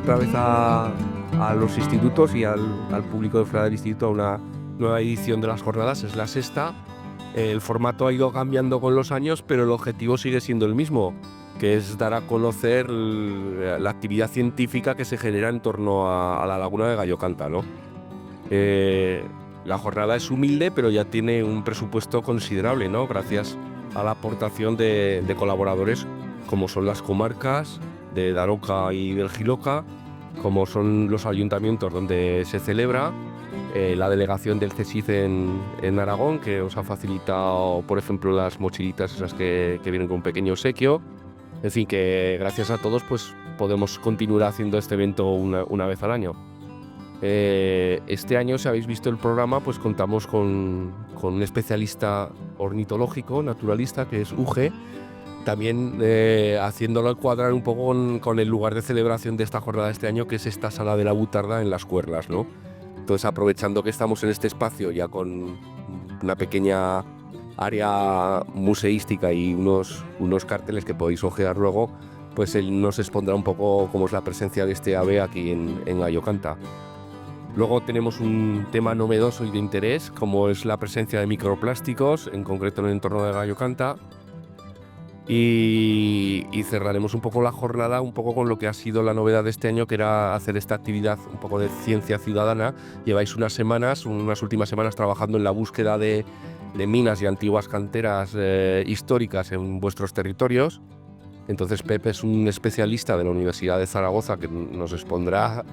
otra vez a los institutos y al público de fuera del instituto a una nueva edición de las jornadas. Es la sexta. El formato ha ido cambiando con los años, pero el objetivo sigue siendo el mismo, que es dar a conocer la actividad científica que se genera en torno a la laguna de Gallo Canta, ¿no? La jornada es humilde, pero ya tiene un presupuesto considerable, ¿no? Gracias a la aportación de colaboradores como son las comarcas de Daroca y del Jiloca, como son los ayuntamientos donde se celebra, la delegación del CSIC en Aragón, que os ha facilitado, por ejemplo, las mochilitas esas que vienen con un pequeño obsequio. En fin, que gracias a todos pues podemos continuar haciendo este evento una vez al año. Este año, si habéis visto el programa, pues contamos con un especialista ornitológico, naturalista, que es Uge, también haciéndolo cuadrar un poco con el lugar de celebración de esta jornada de este año, que es esta sala de la Butarda en Las Cuerlas, ¿no? Entonces, aprovechando que estamos en este espacio ya con una pequeña área museística y unos carteles que podéis ojear luego, pues él nos expondrá un poco cómo es la presencia de este ave aquí en Gallo Canta. Luego tenemos un tema novedoso y de interés, como es la presencia de microplásticos, en concreto en el entorno de Gallo Canta. Y cerraremos un poco la jornada, un poco con lo que ha sido la novedad de este año, que era hacer esta actividad un poco de ciencia ciudadana. Lleváis unas últimas semanas trabajando en la búsqueda de minas y antiguas canteras históricas en vuestros territorios. Entonces Pepe es un especialista de la Universidad de Zaragoza que nos expondrá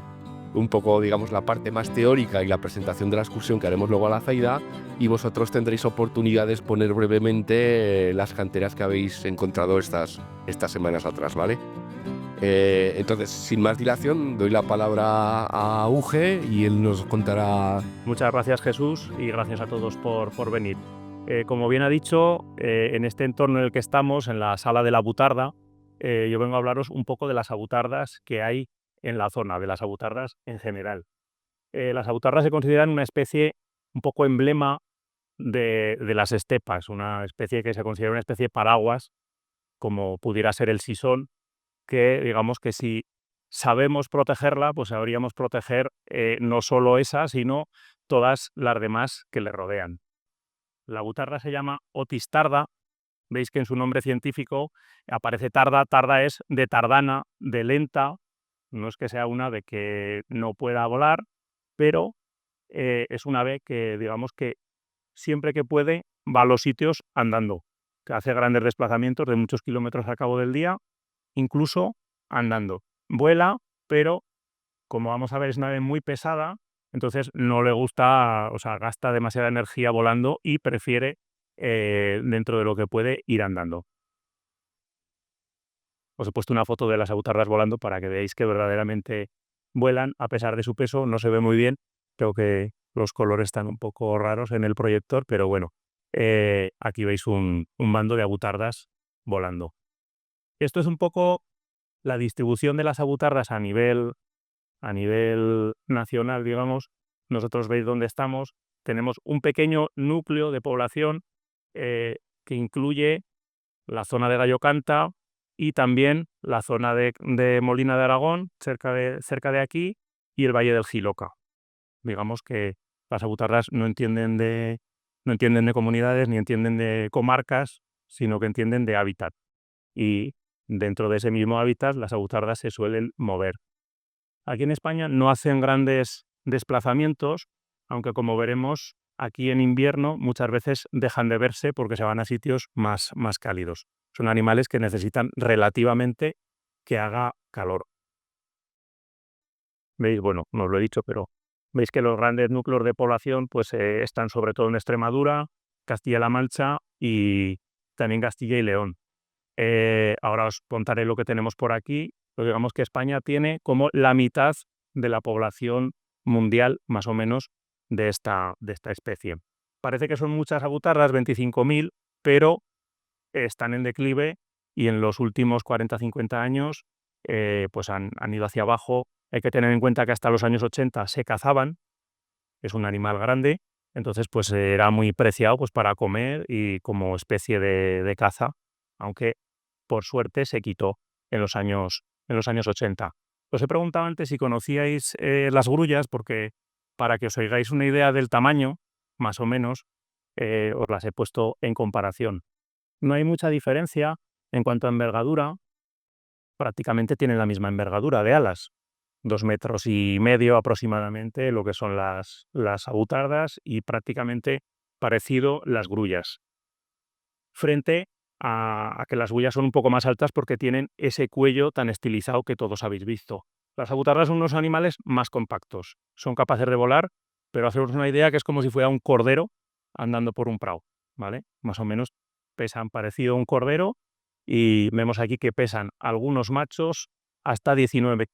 un poco, digamos, la parte más teórica y la presentación de la excursión que haremos luego a la Zaida, y vosotros tendréis oportunidad de exponer brevemente las canteras que habéis encontrado estas semanas atrás, ¿vale? Entonces, sin más dilación, doy la palabra a Uge y él nos contará. Muchas gracias, Jesús, y gracias a todos por venir. Como bien ha dicho, en este entorno en el que estamos, en la sala de la Butarda, yo vengo a hablaros un poco de las abutardas que hay en la zona, de las abutardas en general. Las abutardas se consideran una especie un poco emblema de las estepas, una especie que se considera una especie paraguas, como pudiera ser el sisón, que digamos que si sabemos protegerla, pues sabríamos proteger no solo esa, sino todas las demás que le rodean. La butarda se llama Otis tarda. Veis que en su nombre científico aparece tarda. Tarda es de tardana, de lenta. No es que sea una ave que no pueda volar, pero es una ave que, digamos que siempre que puede, va a los sitios andando, que hace grandes desplazamientos de muchos kilómetros al cabo del día, incluso andando. Vuela, pero como vamos a ver, es una ave muy pesada, entonces no le gusta, o sea, gasta demasiada energía volando y prefiere, dentro de lo que puede, ir andando. Os he puesto una foto de las abutardas volando para que veáis que verdaderamente vuelan, a pesar de su peso. No se ve muy bien, creo que los colores están un poco raros en el proyector, pero bueno, aquí veis un bando de abutardas volando. Esto es un poco la distribución de las abutardas a nivel nacional, digamos. Nosotros veis dónde estamos. Tenemos un pequeño núcleo de población que incluye la zona de Gallo Canta y también la zona de Molina de Aragón, cerca de aquí, y el Valle del Jiloca. Digamos que las abutardas no entienden de comunidades ni entienden de comarcas, sino que entienden de hábitat. Y dentro de ese mismo hábitat, las abutardas se suelen mover. Aquí en España no hacen grandes desplazamientos, aunque como veremos, aquí en invierno muchas veces dejan de verse porque se van a sitios más cálidos. Son animales que necesitan relativamente que haga calor. ¿Veis? Bueno, no os lo he dicho, pero veis que los grandes núcleos de población pues, están sobre todo en Extremadura, Castilla-La Mancha y también Castilla y León. Ahora os contaré lo que tenemos por aquí. Pero digamos que España tiene como la mitad de la población mundial, más o menos, de esta especie. Parece que son muchas abutardas, 25.000, pero están en declive y en los últimos 40-50 años pues han ido hacia abajo. Hay que tener en cuenta que hasta los años 80 se cazaban, es un animal grande, entonces pues era muy preciado pues, para comer y como especie de caza, aunque por suerte se quitó en los años 80. Os he preguntado antes si conocíais las grullas, porque para que os oigáis una idea del tamaño, más o menos, os las he puesto en comparación. No hay mucha diferencia en cuanto a envergadura, prácticamente tienen la misma envergadura de alas, 2,5 metros aproximadamente, lo que son las avutardas, y prácticamente parecido las grullas, frente a que las grullas son un poco más altas porque tienen ese cuello tan estilizado que todos habéis visto. Las avutardas son unos animales más compactos, son capaces de volar, pero haceros una idea que es como si fuera un cordero andando por un prado, ¿vale? Más o menos pesan parecido a un cordero, y vemos aquí que pesan algunos machos hasta 19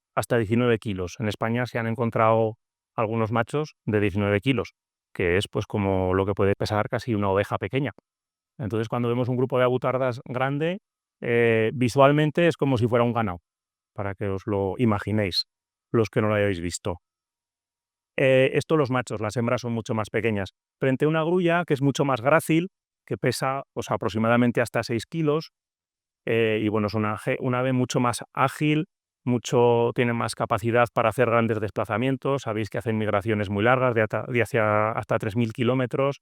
kilos. En España se han encontrado algunos machos de 19 kilos, que es pues como lo que puede pesar casi una oveja pequeña. Entonces, cuando vemos un grupo de avutardas grande, visualmente es como si fuera un ganado, para que os lo imaginéis, los que no lo hayáis visto. Esto los machos, las hembras son mucho más pequeñas. Frente a una grulla, que es mucho más grácil, que pesa pues, aproximadamente hasta 6 kilos, y bueno, es una ave mucho más ágil, tiene más capacidad para hacer grandes desplazamientos. Sabéis que hacen migraciones muy largas, de hacia hasta 3.000 kilómetros,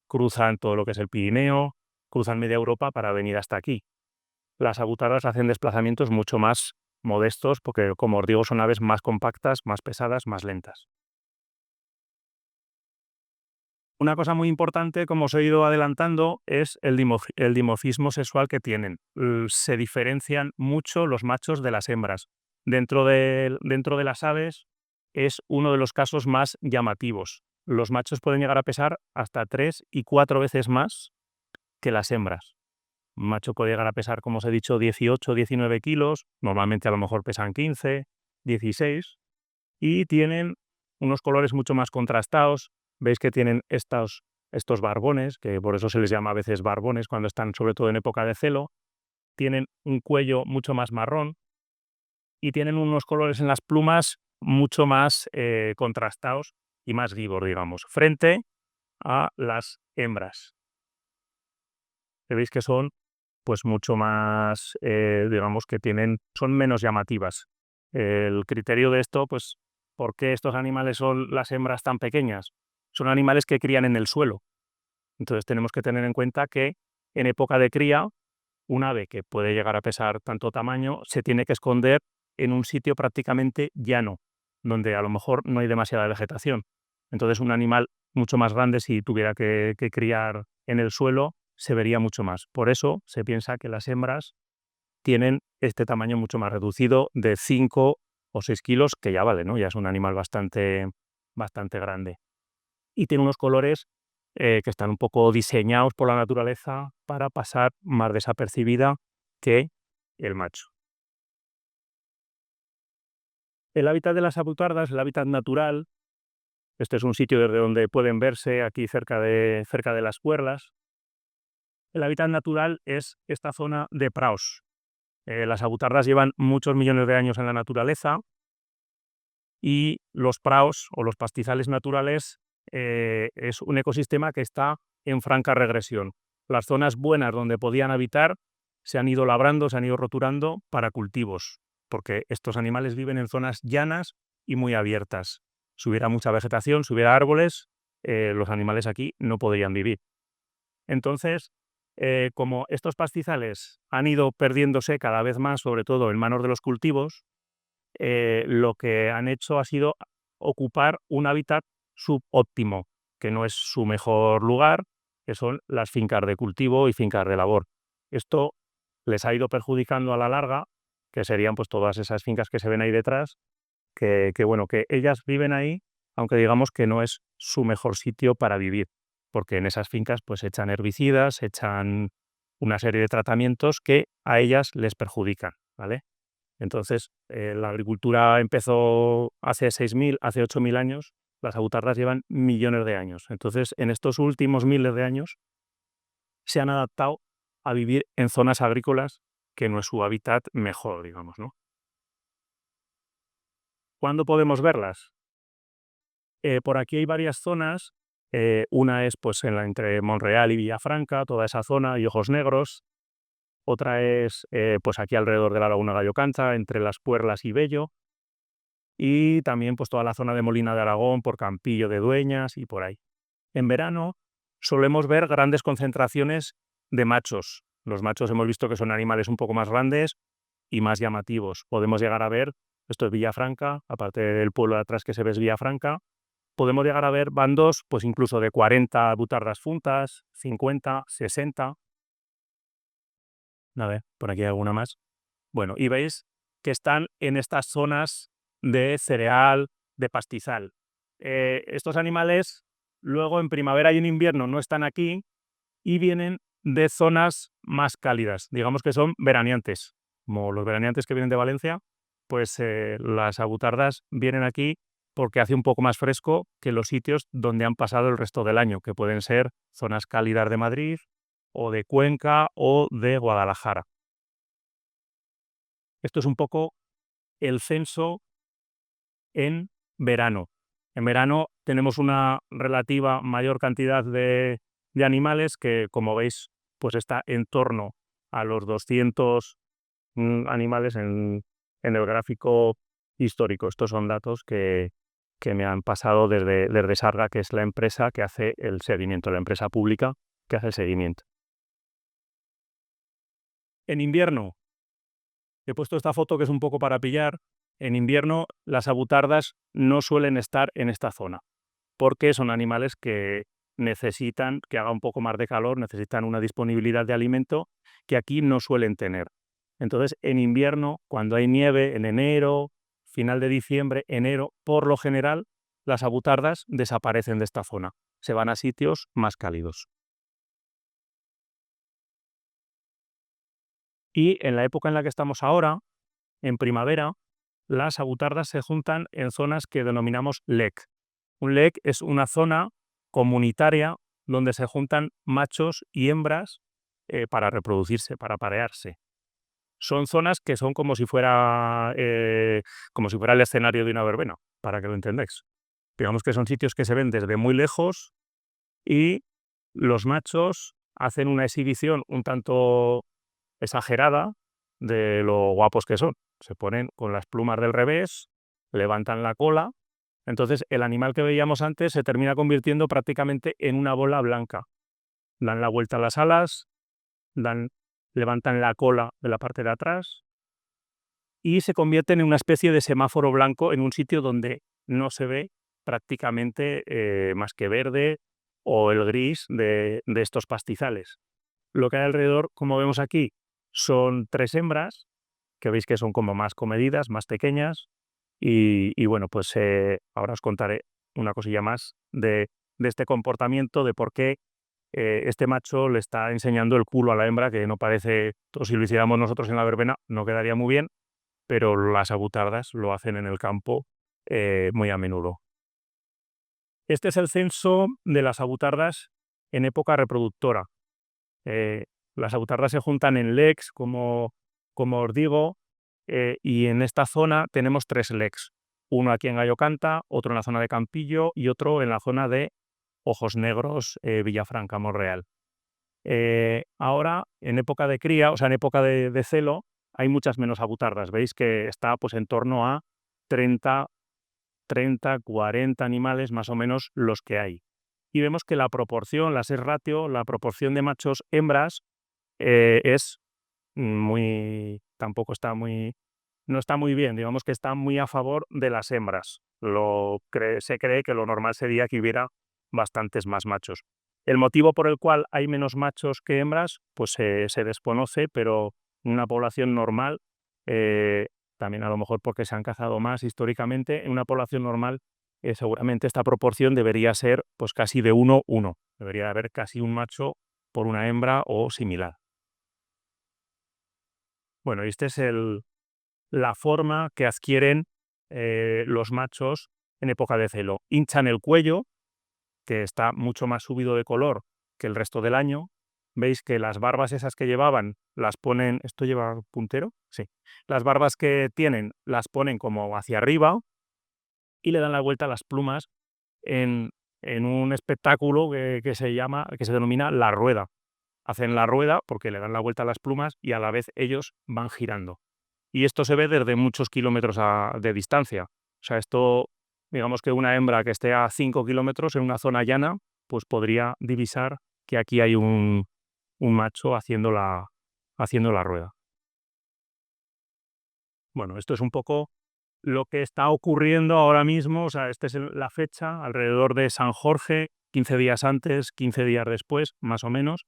cruzan todo lo que es el Pirineo, cruzan media Europa para venir hasta aquí. Las avutardas hacen desplazamientos mucho más modestos porque, como os digo, son aves más compactas, más pesadas, más lentas. Una cosa muy importante, como os he ido adelantando, es el dimorfismo sexual que tienen. Se diferencian mucho los machos de las hembras. Dentro de las aves es uno de los casos más llamativos. Los machos pueden llegar a pesar hasta 3 y 4 veces más que las hembras. Un macho puede llegar a pesar, como os he dicho, 18 o 19 kilos, normalmente a lo mejor pesan 15, 16, y tienen unos colores mucho más contrastados. Veis que tienen estos barbones, que por eso se les llama a veces barbones cuando están sobre todo en época de celo. Tienen un cuello mucho más marrón y tienen unos colores en las plumas mucho más contrastados y más vivos, digamos, frente a las hembras. Veis que son pues mucho más, digamos que son menos llamativas. El criterio de esto, pues, ¿por qué estos animales son las hembras tan pequeñas? Son animales que crían en el suelo. Entonces tenemos que tener en cuenta que en época de cría, un ave que puede llegar a pesar tanto tamaño se tiene que esconder en un sitio prácticamente llano, donde a lo mejor no hay demasiada vegetación. Entonces un animal mucho más grande, si tuviera que criar en el suelo, se vería mucho más. Por eso se piensa que las hembras tienen este tamaño mucho más reducido, de 5 o 6 kilos, que ya vale, ¿no? Ya es un animal bastante grande. Y tiene unos colores que están un poco diseñados por la naturaleza para pasar más desapercibida que el macho. El hábitat de las avutardas, el hábitat natural, este es un sitio desde donde pueden verse aquí cerca de las Puerlas. El hábitat natural es esta zona de praos. Las avutardas llevan muchos millones de años en la naturaleza, y los praos o los pastizales naturales es un ecosistema que está en franca regresión. Las zonas buenas donde podían habitar se han ido labrando, se han ido roturando para cultivos, porque estos animales viven en zonas llanas y muy abiertas. Si hubiera mucha vegetación, si hubiera árboles, los animales aquí no podrían vivir. Entonces, como estos pastizales han ido perdiéndose cada vez más, sobre todo en manos de los cultivos, lo que han hecho ha sido ocupar un hábitat subóptimo, que no es su mejor lugar, que son las fincas de cultivo y fincas de labor. Esto les ha ido perjudicando a la larga, que serían pues todas esas fincas que se ven ahí detrás, bueno, que ellas viven ahí, aunque digamos que no es su mejor sitio para vivir, porque en esas fincas pues echan herbicidas, echan una serie de tratamientos que a ellas les perjudican, ¿vale? Entonces, la agricultura empezó hace 6.000, hace 8.000 años, las avutardas llevan millones de años. Entonces, en estos últimos miles de años, se han adaptado a vivir en zonas agrícolas que no es su hábitat mejor, digamos, ¿no? ¿Cuándo podemos verlas? Por aquí hay varias zonas. Una es pues, entre Monreal y Villafranca, toda esa zona, y Ojos Negros. Otra es pues aquí alrededor de la Laguna Gallo Canta, entre Las Puerlas y Bello. y también pues toda la zona de Molina de Aragón, por Campillo de Dueñas y por ahí. En verano solemos ver grandes concentraciones de machos. Los machos hemos visto que son animales un poco más grandes y más llamativos. Podemos llegar a ver, esto es Villafranca, aparte del pueblo de atrás que se ve es Villafranca, podemos llegar a ver bandos pues incluso de 40 butardas juntas, 50, 60. A ver, por aquí hay alguna más. Bueno, y veis que están en estas zonas de cereal, de pastizal. Estos animales luego en primavera y en invierno no están aquí y vienen de zonas más cálidas, digamos que son veraneantes. Como los veraneantes que vienen de Valencia, pues las abutardas vienen aquí porque hace un poco más fresco que los sitios donde han pasado el resto del año, que pueden ser zonas cálidas de Madrid o de Cuenca o de Guadalajara. Esto es un poco el censo en verano. En verano tenemos una relativa mayor cantidad de animales que, como veis, pues está en torno a los 200 animales en el gráfico histórico. Estos son datos que me han pasado desde Sarga, que es la empresa que hace el seguimiento, la empresa pública que hace el seguimiento. En invierno, he puesto esta foto que es un poco para pillar. En invierno las abutardas no suelen estar en esta zona, porque son animales que necesitan que haga un poco más de calor, necesitan una disponibilidad de alimento que aquí no suelen tener. Entonces, en invierno, cuando hay nieve, en enero, final de diciembre, enero, por lo general, las abutardas desaparecen de esta zona, se van a sitios más cálidos. Y en la época en la que estamos ahora, en primavera, las abutardas se juntan en zonas que denominamos LEC. Un LEC es una zona comunitaria donde se juntan machos y hembras para reproducirse, para parearse. Son zonas que son como si fuera el escenario de una verbena, para que lo entendáis. Digamos que son sitios que se ven desde muy lejos y los machos hacen una exhibición un tanto exagerada de lo guapos que son. Se ponen con las plumas del revés, levantan la cola. Entonces, el animal que veíamos antes se termina convirtiendo prácticamente en una bola blanca. Dan la vuelta a las alas, levantan la cola de la parte de atrás y se convierten en una especie de semáforo blanco en un sitio donde no se ve prácticamente más que verde o el gris de estos pastizales. Lo que hay alrededor, como vemos aquí, son 3 hembras, que veis que son como más comedidas, más pequeñas, y bueno, pues ahora os contaré una cosilla más de este comportamiento, de por qué este macho le está enseñando el culo a la hembra, que no parece, si lo hiciéramos nosotros en la verbena, no quedaría muy bien, pero las abutardas lo hacen en el campo muy a menudo. Este es el censo de las abutardas en época reproductora. Las abutardas se juntan en LECs, como os digo, y en esta zona tenemos 3 LECs. Uno aquí en Gallo Canta, otro en la zona de Campillo y otro en la zona de Ojos Negros, Villafranca, Monreal. Ahora, en época de cría, o sea, en época de celo, hay muchas menos abutardas. Veis que está pues en torno a 30, 40 animales más o menos los que hay. Y vemos que la proporción, la sex ratio, la proporción de machos hembras es tampoco está no está muy bien, digamos que está muy a favor de las hembras. Se cree que lo normal sería que hubiera bastantes más machos. El motivo por el cual hay menos machos que hembras, pues se desconoce, pero en una población normal, también a lo mejor porque se han cazado más históricamente, en una población normal seguramente esta proporción debería ser pues casi de 1:1. Debería haber casi un macho por una hembra o similar. Bueno, y esta es la forma que adquieren los machos en época de celo. Hinchan el cuello, que está mucho más subido de color que el resto del año. Veis que las barbas esas que llevaban las ponen... ¿Esto lleva puntero? Sí. Las barbas que tienen las ponen como hacia arriba y le dan la vuelta a las plumas en un espectáculo que se denomina la rueda. Hacen la rueda porque le dan la vuelta a las plumas y a la vez ellos van girando. Y esto se ve desde muchos kilómetros de distancia. O sea, esto, digamos que una hembra que esté a 5 kilómetros en una zona llana, pues podría divisar que aquí hay un macho haciendo la rueda. Bueno, esto es un poco lo que está ocurriendo ahora mismo, o sea, esta es la fecha, alrededor de San Jorge, 15 días antes, 15 días después, más o menos,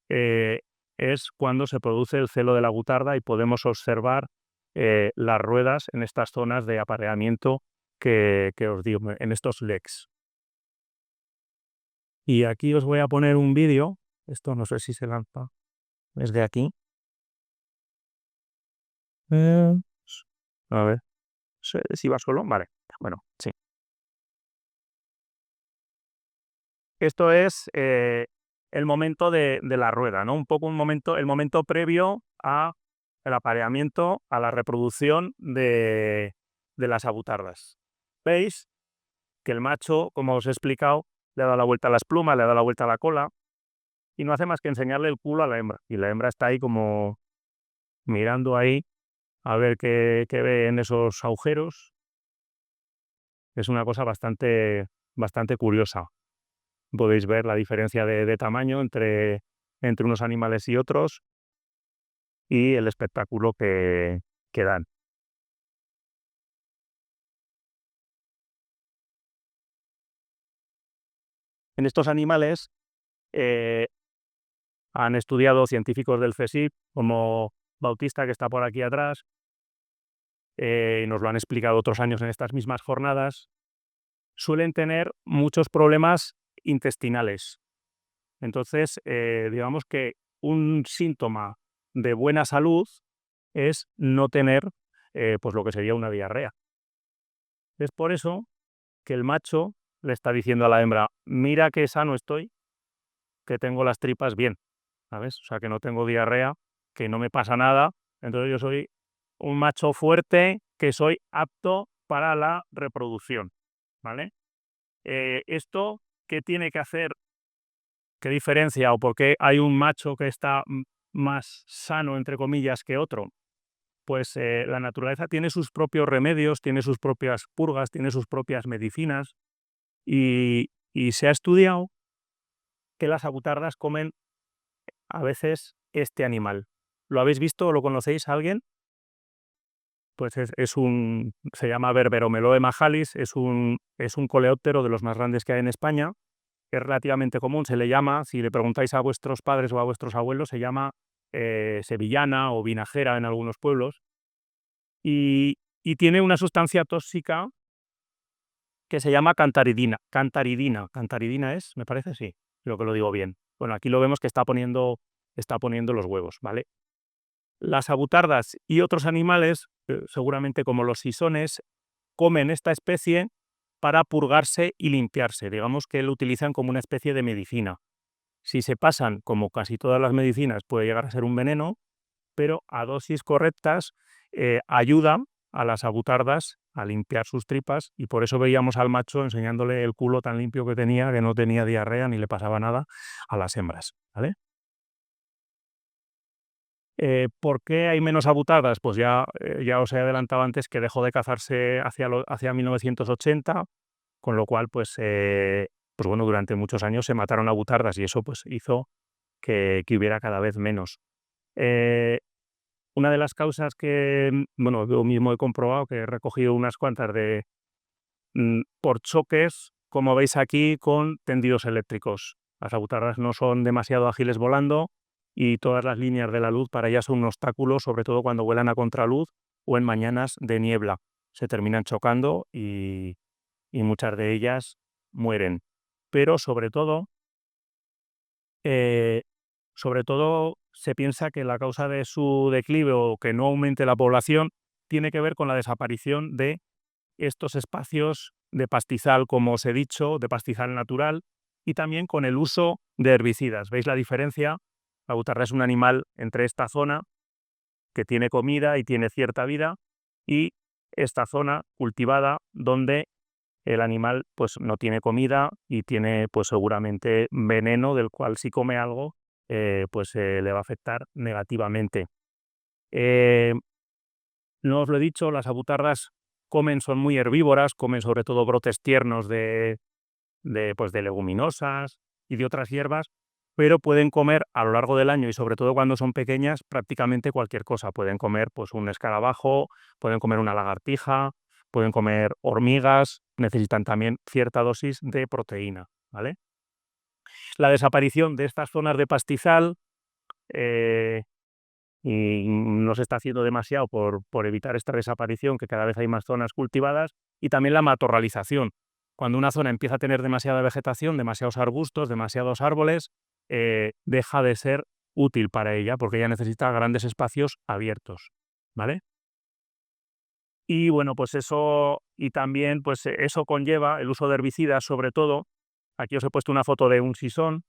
eh, es cuando se produce el celo de la gutarda y podemos observar las ruedas en estas zonas de apareamiento que os digo, en estos legs. Y aquí os voy a poner un vídeo, esto no sé si se lanza desde aquí. Eh, a ver, si va solo, vale, bueno, sí. Esto es el momento de la rueda, ¿no? Un poco el momento previo a el apareamiento, a la reproducción de las avutardas. ¿Veis? Que el macho, como os he explicado, le ha dado la vuelta a las plumas, le ha dado la vuelta a la cola y no hace más que enseñarle el culo a la hembra. Y la hembra está ahí como mirando ahí a ver qué ve en esos agujeros. Es una cosa bastante curiosa. Podéis ver la diferencia de tamaño entre unos animales y otros y el espectáculo que dan. En estos animales han estudiado científicos del CSIC, como Bautista, que está por aquí atrás, y nos lo han explicado otros años en estas mismas jornadas, suelen tener muchos problemas intestinales. Entonces, digamos que un síntoma de buena salud es no tener pues lo que sería una diarrea. Es por eso que el macho le está diciendo a la hembra, mira qué sano estoy, que tengo las tripas bien, ¿sabes? O sea, que no tengo diarrea, que no me pasa nada, entonces yo soy un macho fuerte, que soy apto para la reproducción, ¿vale? Esto, ¿qué tiene que hacer? ¿Qué diferencia o por qué hay un macho que está más sano, entre comillas, que otro? Pues la naturaleza tiene sus propios remedios, tiene sus propias purgas, tiene sus propias medicinas y se ha estudiado que las avutardas comen a veces este animal. ¿Lo habéis visto o lo conocéis a alguien? Pues se llama Berberomeloe majalis, es un coleóptero de los más grandes que hay en España, es relativamente común, se le llama, si le preguntáis a vuestros padres o a vuestros abuelos, se llama sevillana o vinajera en algunos pueblos, y tiene una sustancia tóxica que se llama cantaridina. Cantaridina es, me parece, sí, creo que lo digo bien. Bueno, aquí lo vemos que está poniendo los huevos, ¿vale? Las avutardas y otros animales, seguramente como los sisones, comen esta especie para purgarse y limpiarse. Digamos que lo utilizan como una especie de medicina. Si se pasan, como casi todas las medicinas, puede llegar a ser un veneno, pero a dosis correctas ayudan a las avutardas a limpiar sus tripas y por eso veíamos al macho enseñándole el culo tan limpio que tenía, que no tenía diarrea ni le pasaba nada a las hembras, ¿vale? ¿Por qué hay menos avutardas? Pues ya os he adelantado antes que dejó de cazarse hacia 1980, con lo cual, pues bueno, durante muchos años se mataron avutardas y eso pues hizo que hubiera cada vez menos. Eh, una de las causas que, bueno, yo mismo he comprobado, que he recogido unas cuantas por choques, como veis aquí, con tendidos eléctricos. Las avutardas no son demasiado ágiles volando y todas las líneas de la luz para ellas son un obstáculo, sobre todo cuando vuelan a contraluz o en mañanas de niebla. Se terminan chocando y muchas de ellas mueren. Pero eh, sobre todo se piensa que la causa de su declive o que no aumente la población tiene que ver con la desaparición de estos espacios de pastizal, como os he dicho, de pastizal natural, y también con el uso de herbicidas. ¿Veis la diferencia? La butarra es un animal entre esta zona, que tiene comida y tiene cierta vida, y esta zona cultivada donde el animal pues no tiene comida y tiene pues seguramente veneno del cual si come algo le va a afectar negativamente. No os lo he dicho, las avutardas son muy herbívoras, comen sobre todo brotes tiernos pues, de leguminosas y de otras hierbas, pero pueden comer a lo largo del año y sobre todo cuando son pequeñas prácticamente cualquier cosa. Pueden comer pues, un escarabajo, pueden comer una lagartija, pueden comer hormigas, necesitan también cierta dosis de proteína, ¿vale? La desaparición de estas zonas de pastizal y no se está haciendo demasiado por evitar esta desaparición, que cada vez hay más zonas cultivadas, y también la matorralización. Cuando una zona empieza a tener demasiada vegetación, demasiados arbustos, demasiados árboles, deja de ser útil para ella, porque ella necesita grandes espacios abiertos, ¿vale? Y bueno, pues eso, y también pues eso conlleva el uso de herbicidas, sobre todo. Aquí os he puesto una foto de un sisón,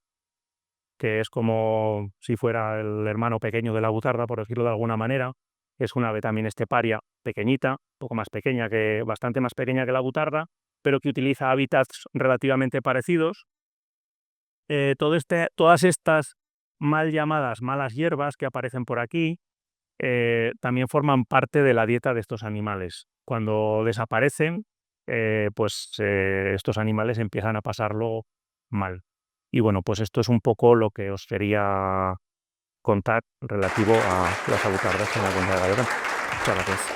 que es como si fuera el hermano pequeño de la butarda, por decirlo de alguna manera. Es una ave también esteparia, pequeñita, un poco más pequeña bastante más pequeña que la butarda, pero que utiliza hábitats relativamente parecidos. Todas estas mal llamadas malas hierbas que aparecen por aquí también forman parte de la dieta de estos animales. Cuando desaparecen, estos animales empiezan a pasarlo mal. Y bueno, pues esto es un poco lo que os quería contar relativo a las abutardas en la cuenca de Gallorca. Muchas gracias.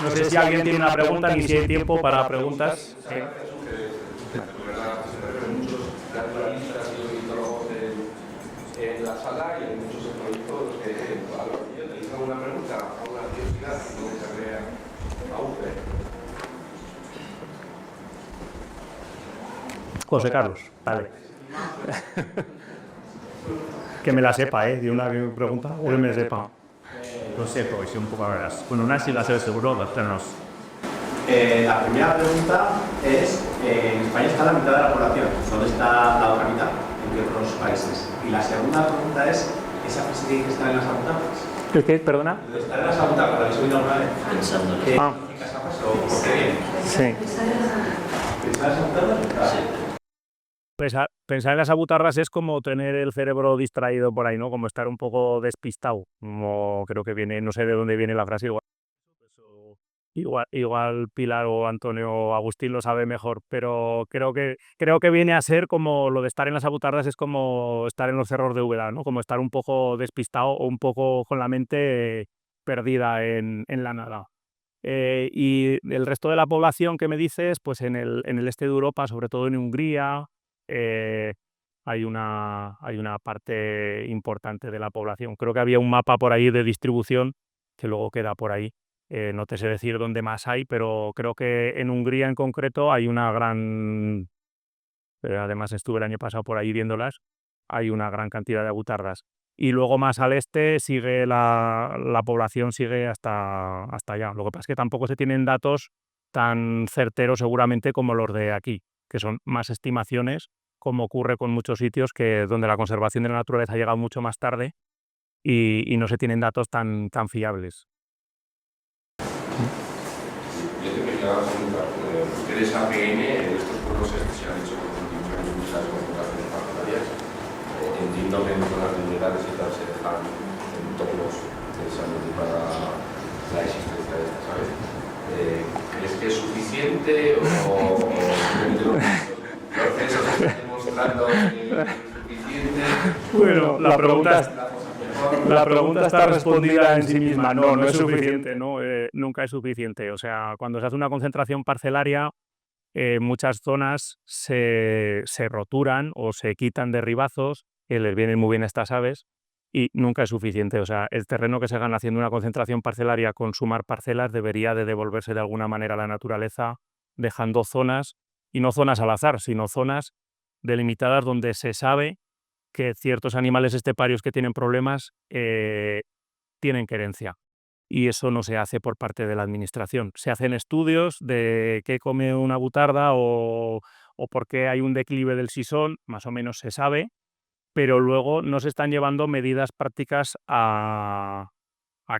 No sé si alguien tiene una pregunta, ni si hay tiempo para preguntas. Sí. En la sala y en muchos proyectos que ¿tenéis alguna pregunta, alguna curiosidad que se crea a usted? José Carlos, vale. Que me la sepa, de una que me pregunta o que me sepa. Lo sé, porque soy un poco raras. Bueno, una sí la sé seguro, tenemos. La primera pregunta es, en España está la mitad de la población, ¿dónde está la otra mitad? ¿En qué otros países? Y la segunda pregunta es, ¿esa frase que dice que está en las abutardas? ¿El qué? Perdona. ¿Está en las abutardas? ¿La habéis oído alguna vez? Pensando. ¿Qué significa esa frase o por qué viene? Sí. ¿Está en las abutardas? Sí. Pensar en las abutardas es como tener el cerebro distraído por ahí, ¿no? Como estar un poco despistado. Como creo que viene, no sé de dónde viene la frase, igual Pilar o Antonio o Agustín lo sabe mejor, pero creo que viene a ser como lo de estar en las abutardas es como estar en los cerros de Úbeda, ¿no? Como estar un poco despistado o un poco con la mente perdida en la nada. Y el resto de la población que me dices, pues en el este de Europa, sobre todo en Hungría, hay una parte importante de la población. Creo que había un mapa por ahí de distribución que luego queda por ahí. No te sé decir dónde más hay, pero creo que en Hungría en concreto hay una gran... además estuve el año pasado por ahí viéndolas, hay una gran cantidad de abutardas. Y luego más al este sigue la población sigue hasta allá. Lo que pasa es que tampoco se tienen datos tan certeros seguramente como los de aquí, que son más estimaciones, como ocurre con muchos sitios donde la conservación de la naturaleza ha llegado mucho más tarde y no se tienen datos tan fiables. Yo te quería preguntar, ustedes APN, en estos pueblos se han hecho muchas convocaciones partidarias, entiendo que en zonas de humedales y tal se dejan entornos de salud para la existencia de estas aves. ¿Crees que es suficiente o simplemente los censos están demostrando que es suficiente? Bueno, la pregunta está respondida en sí misma. No es suficiente, ¿no? Nunca es suficiente. O sea, cuando se hace una concentración parcelaria, muchas zonas se roturan o se quitan de ribazos, que les vienen muy bien a estas aves, y nunca es suficiente. O sea, el terreno que se gana haciendo una concentración parcelaria con sumar parcelas debería de devolverse de alguna manera a la naturaleza, dejando zonas, y no zonas al azar, sino zonas delimitadas donde se sabe que ciertos animales esteparios que tienen problemas tienen querencia. Y eso no se hace por parte de la administración. Se hacen estudios de qué come una butarda o por qué hay un declive del sisón, más o menos se sabe, pero luego no se están llevando medidas prácticas a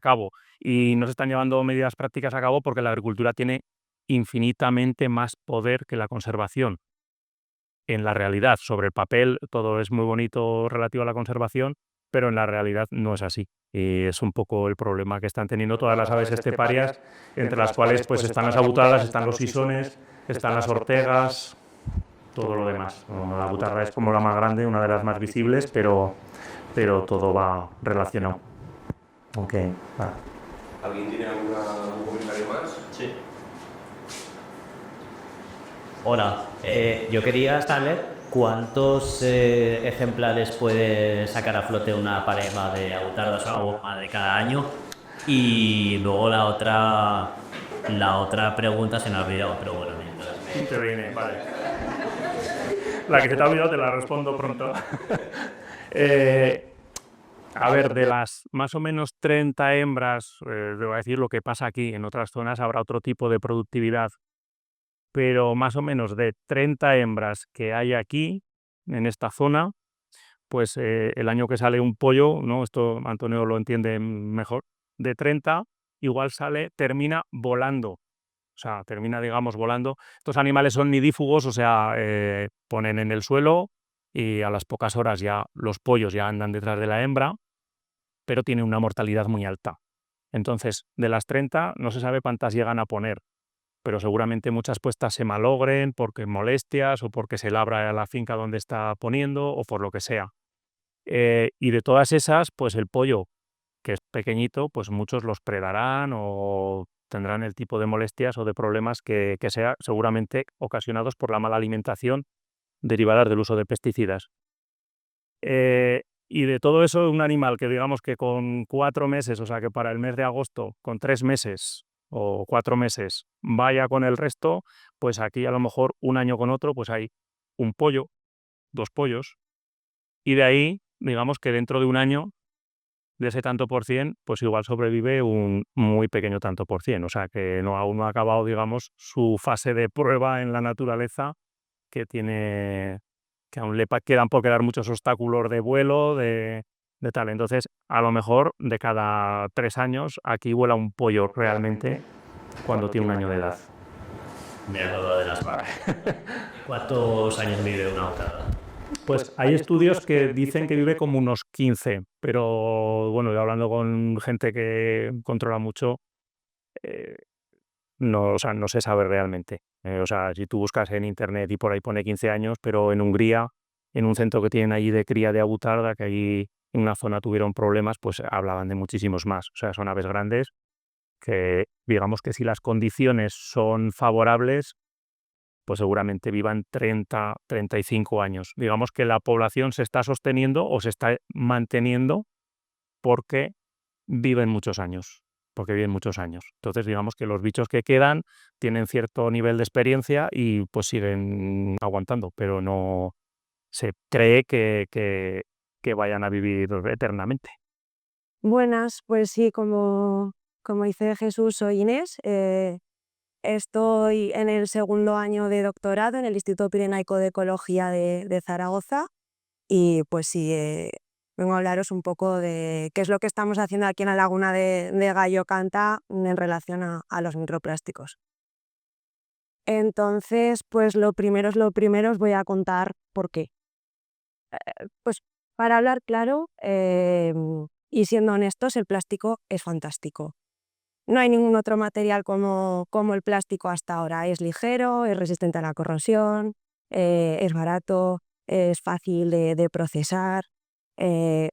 cabo. Y no se están llevando medidas prácticas a cabo porque la agricultura tiene infinitamente más poder que la conservación. En la realidad, sobre el papel, todo es muy bonito relativo a la conservación, pero en la realidad no es así. Y es un poco el problema que están teniendo todas las aves esteparias, entre las cuales pues están las abutardas, están los isones, están las ortegas, todo lo demás. Bueno, la abutarda es como la más grande, una de las más visibles, pero todo va relacionado. Okay, vale. ¿Alguien tiene algún comentario más? Sí. Hola, yo quería saber cuántos ejemplares puede sacar a flote una pareja de abutardas o más de cada año. Y luego la otra pregunta se me ha olvidado, pero bueno, mientras Te viene, vale. La que se te ha olvidado te la respondo pronto. A ver, de las más o menos 30 hembras, te voy a decir lo que pasa aquí. En otras zonas habrá otro tipo de productividad, pero más o menos de 30 hembras que hay aquí, en esta zona, pues el año que sale un pollo, ¿no? Esto Antonio lo entiende mejor, de 30 igual termina volando. O sea, termina, digamos, volando. Estos animales son nidífugos, o sea, ponen en el suelo y a las pocas horas ya los pollos ya andan detrás de la hembra, pero tienen una mortalidad muy alta. Entonces, de las 30 no se sabe cuántas llegan a poner, pero seguramente muchas puestas se malogren porque molestias o porque se labra la finca donde está poniendo o por lo que sea. Y de todas esas, pues el pollo, que es pequeñito, pues muchos los predarán o tendrán el tipo de molestias o de problemas que sea seguramente ocasionados por la mala alimentación derivadas del uso de pesticidas. Y de todo eso, un animal que digamos que con 4 meses, o sea que para el mes de agosto, con 3 meses o 4 meses, vaya con el resto, pues aquí a lo mejor un año con otro, pues hay un pollo, 2 pollos, y de ahí, digamos que dentro de un año, de ese tanto por cien, pues igual sobrevive un muy pequeño tanto por cien. O sea que aún no ha acabado, digamos, su fase de prueba en la naturaleza, que aún le quedan por quedar muchos obstáculos de vuelo, de tal. Entonces, a lo mejor de cada 3 años aquí vuela un pollo realmente cuando tiene un año de edad. me he acordado de las vacas. ¿Cuántos años vive una abutarda? Pues hay estudios que dicen que vive como unos 15, pero bueno, yo hablando con gente que controla mucho, eh, no, o sea, no se sabe realmente. O sea, si tú buscas en internet y por ahí pone 15 años, pero en Hungría, en un centro que tienen allí de cría de abutarda, que ahí en una zona tuvieron problemas, pues hablaban de muchísimos más. O sea, son aves grandes que, digamos que si las condiciones son favorables, pues seguramente vivan 30, 35 años. Digamos que la población se está sosteniendo o se está manteniendo porque viven muchos años. Entonces, digamos que los bichos que quedan tienen cierto nivel de experiencia y pues siguen aguantando, pero no se cree que vayan a vivir eternamente. Buenas, pues sí, como dice Jesús, soy Inés. Estoy en el segundo año de doctorado en el Instituto Pirenaico de Ecología de Zaragoza y pues sí, vengo a hablaros un poco de qué es lo que estamos haciendo aquí en la laguna de Gallo Canta en relación a los microplásticos. Entonces, pues lo primero, os voy a contar por qué. Pues para hablar claro y siendo honestos, el plástico es fantástico. No hay ningún otro material como el plástico hasta ahora. Es ligero, es resistente a la corrosión, es barato, es fácil de procesar. Tiene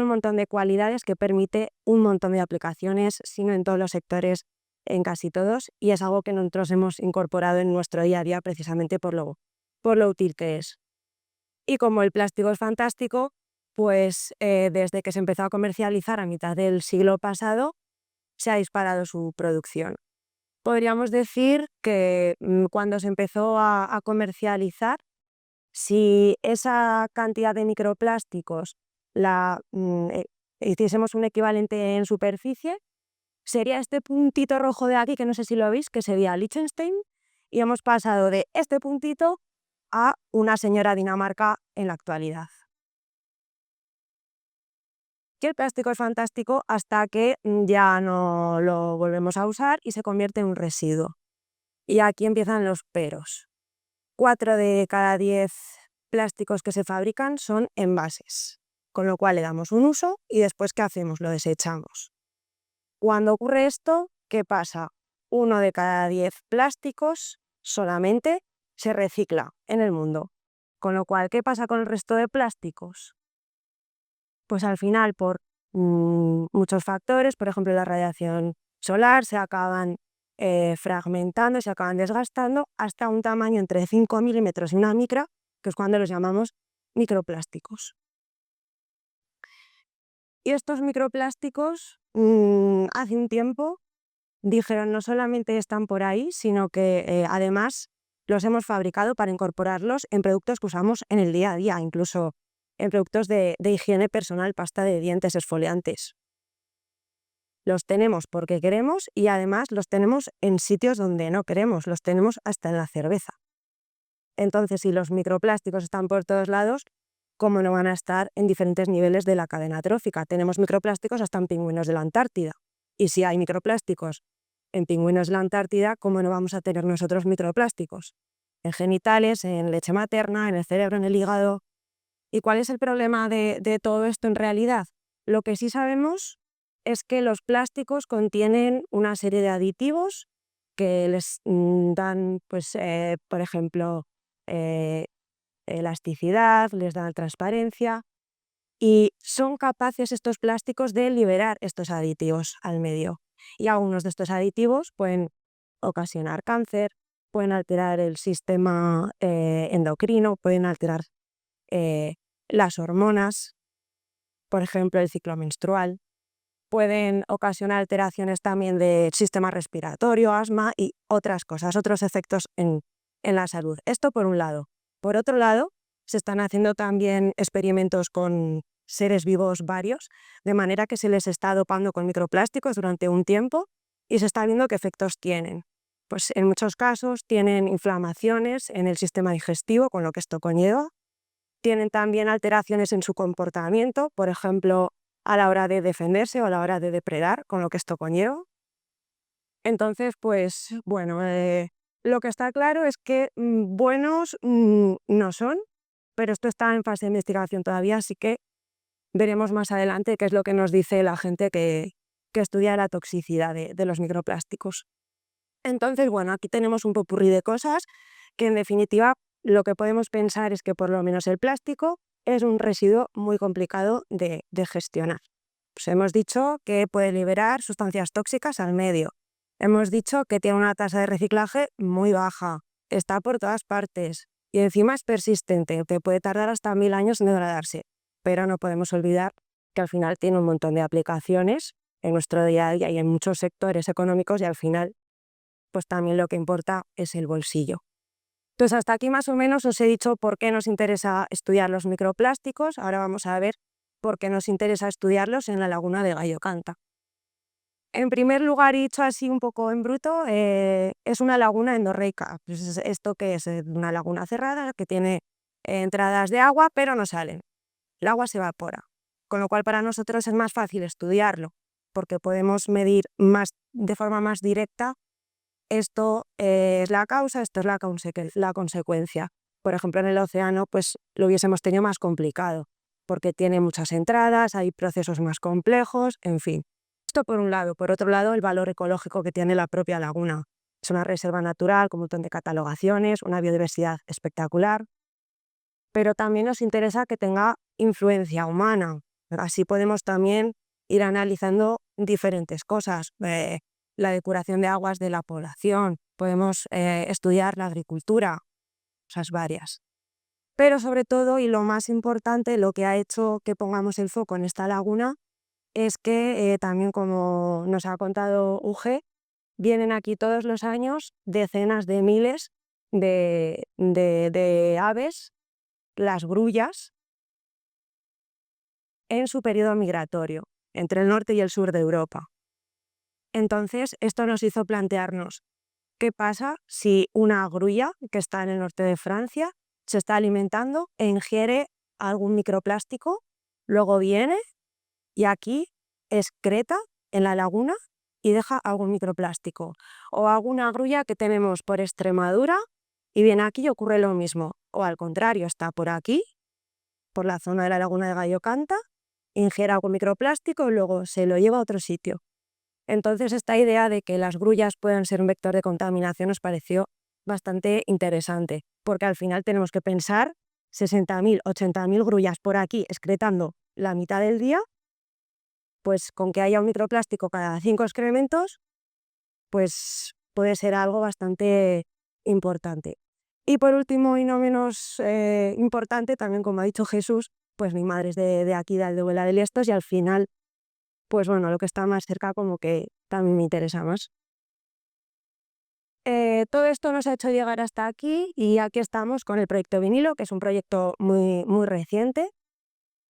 un montón de cualidades que permite un montón de aplicaciones, si no en todos los sectores, en casi todos, y es algo que nosotros hemos incorporado en nuestro día a día precisamente por lo útil que es. Y como el plástico es fantástico, pues desde que se empezó a comercializar a mitad del siglo pasado, se ha disparado su producción. Podríamos decir que cuando se empezó a comercializar, si esa cantidad de microplásticos hiciésemos un equivalente en superficie, sería este puntito rojo de aquí, que no sé si lo veis, que sería Liechtenstein, y hemos pasado de este puntito a una señora Dinamarca en la actualidad. Que el plástico es fantástico hasta que ya no lo volvemos a usar y se convierte en un residuo. Y aquí empiezan los peros. 4 de cada 10 plásticos que se fabrican son envases, con lo cual le damos un uso y después ¿qué hacemos? Lo desechamos. Cuando ocurre esto, ¿qué pasa? 1 de cada 10 plásticos solamente se recicla en el mundo. Con lo cual, ¿qué pasa con el resto de plásticos? Pues al final, por muchos factores, por ejemplo, la radiación solar, se acaban fragmentando, se acaban desgastando hasta un tamaño entre 5 milímetros y 1 micra, que es cuando los llamamos microplásticos. Y estos microplásticos, hace un tiempo, dijeron no solamente están por ahí, sino que además los hemos fabricado para incorporarlos en productos que usamos en el día a día, incluso en productos de higiene personal, pasta de dientes, exfoliantes. Los tenemos porque queremos y además los tenemos en sitios donde no queremos, los tenemos hasta en la cerveza. Entonces, si los microplásticos están por todos lados, ¿cómo no van a estar en diferentes niveles de la cadena trófica? Tenemos microplásticos hasta en pingüinos de la Antártida. Y si hay microplásticos en pingüinos de la Antártida, ¿cómo no vamos a tener nosotros microplásticos? En genitales, en leche materna, en el cerebro, en el hígado. ¿Y cuál es el problema de todo esto en realidad? Lo que sí sabemos es que los plásticos contienen una serie de aditivos que les dan, pues, por ejemplo, elasticidad, les dan transparencia y son capaces estos plásticos de liberar estos aditivos al medio. Y algunos de estos aditivos pueden ocasionar cáncer, pueden alterar el sistema endocrino, pueden alterar las hormonas, por ejemplo, el ciclo menstrual. Pueden ocasionar alteraciones también del sistema respiratorio, asma y otras cosas, otros efectos en la salud. Esto por un lado. Por otro lado, se están haciendo también experimentos con seres vivos varios, de manera que se les está dopando con microplásticos durante un tiempo y se está viendo qué efectos tienen. Pues en muchos casos tienen inflamaciones en el sistema digestivo, con lo que esto conlleva. Tienen también alteraciones en su comportamiento, por ejemplo, a la hora de defenderse o a la hora de depredar, con lo que esto conlleva. Entonces, pues bueno, lo que está claro es que buenos no son, pero esto está en fase de investigación todavía, así que veremos más adelante qué es lo que nos dice la gente que estudia la toxicidad de los microplásticos. Entonces, bueno, aquí tenemos un popurrí de cosas que en definitiva lo que podemos pensar es que por lo menos el plástico es un residuo muy complicado de gestionar. Pues hemos dicho que puede liberar sustancias tóxicas al medio. Hemos dicho que tiene una tasa de reciclaje muy baja, está por todas partes y encima es persistente, que puede tardar hasta 1000 años en degradarse. Pero no podemos olvidar que al final tiene un montón de aplicaciones en nuestro día a día y en muchos sectores económicos y al final pues también lo que importa es el bolsillo. Entonces hasta aquí más o menos os he dicho por qué nos interesa estudiar los microplásticos. Ahora vamos a ver por qué nos interesa estudiarlos en la laguna de Gallo Canta. En primer lugar, y dicho así un poco en bruto, es una laguna endorreica. Pues esto que es una laguna cerrada que tiene entradas de agua pero no salen. El agua se evapora, con lo cual para nosotros es más fácil estudiarlo porque podemos medir de forma más directa esto es la causa, esto es la consecuencia. Por ejemplo, en el océano pues lo hubiésemos tenido más complicado, porque tiene muchas entradas, hay procesos más complejos, en fin. Esto por un lado. Por otro lado, el valor ecológico que tiene la propia laguna. Es una reserva natural con un montón de catalogaciones, una biodiversidad espectacular, pero también nos interesa que tenga influencia humana. Así podemos también ir analizando diferentes cosas. La depuración de aguas de la población, podemos estudiar la agricultura, cosas varias. Pero sobre todo, y lo más importante, lo que ha hecho que pongamos el foco en esta laguna es que también, como nos ha contado UG, vienen aquí todos los años decenas de miles de aves, las grullas, en su periodo migratorio, entre el norte y el sur de Europa. Entonces, esto nos hizo plantearnos qué pasa si una grulla que está en el norte de Francia se está alimentando e ingiere algún microplástico, luego viene y aquí excreta en la laguna y deja algún microplástico. O alguna grulla que tenemos por Extremadura y viene aquí y ocurre lo mismo. O al contrario, está por aquí, por la zona de la laguna de Gallo Canta, ingiere algún microplástico y luego se lo lleva a otro sitio. Entonces esta idea de que las grullas puedan ser un vector de contaminación nos pareció bastante interesante, porque al final tenemos que pensar 60.000, 80.000 grullas por aquí excretando la mitad del día, pues con que haya un microplástico cada 5 excrementos, pues puede ser algo bastante importante. Y por último, y no menos importante, también como ha dicho Jesús, pues mi madre es de aquí, de Aldehuela de Liestos, y al final, pues bueno, lo que está más cerca como que también me interesa más. Todo esto nos ha hecho llegar hasta aquí y aquí estamos con el proyecto Vinilo, que es un proyecto muy, muy reciente.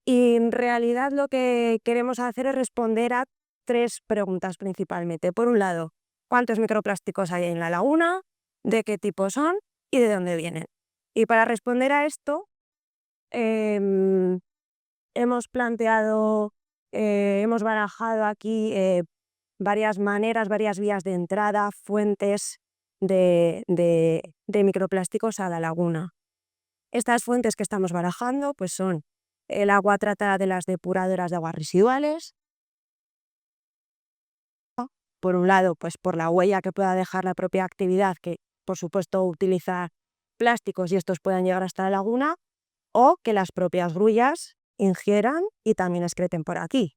Y en realidad lo que queremos hacer es responder a 3 preguntas principalmente. Por un lado, ¿cuántos microplásticos hay en la laguna? ¿De qué tipo son? ¿Y de dónde vienen? Y para responder a esto, hemos planteado, hemos barajado aquí varias maneras, varias vías de entrada, fuentes de microplásticos a la laguna. Estas fuentes que estamos barajando pues son el agua tratada de las depuradoras de aguas residuales, por un lado, pues por la huella que pueda dejar la propia actividad, que por supuesto utilizar plásticos y estos puedan llegar hasta la laguna, o que las propias grullas ingieran y también excreten por aquí.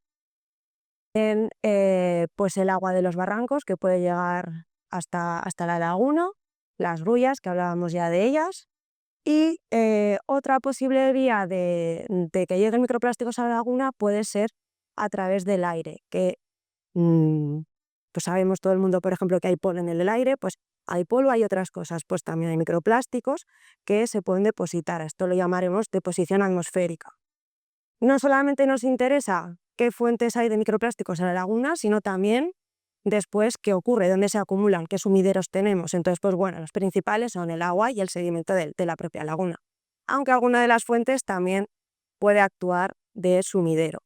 Pues el agua de los barrancos que puede llegar hasta la laguna, las grullas que hablábamos ya de ellas, y otra posible vía de que lleguen microplásticos a la laguna puede ser a través del aire, que pues sabemos todo el mundo, por ejemplo, que hay polen en el aire, pues hay polvo, hay otras cosas, pues también hay microplásticos que se pueden depositar. Esto lo llamaremos deposición atmosférica. No solamente nos interesa qué fuentes hay de microplásticos en la laguna, sino también después qué ocurre, dónde se acumulan, qué sumideros tenemos. Entonces, pues bueno, los principales son el agua y el sedimento de la propia laguna. Aunque alguna de las fuentes también puede actuar de sumidero.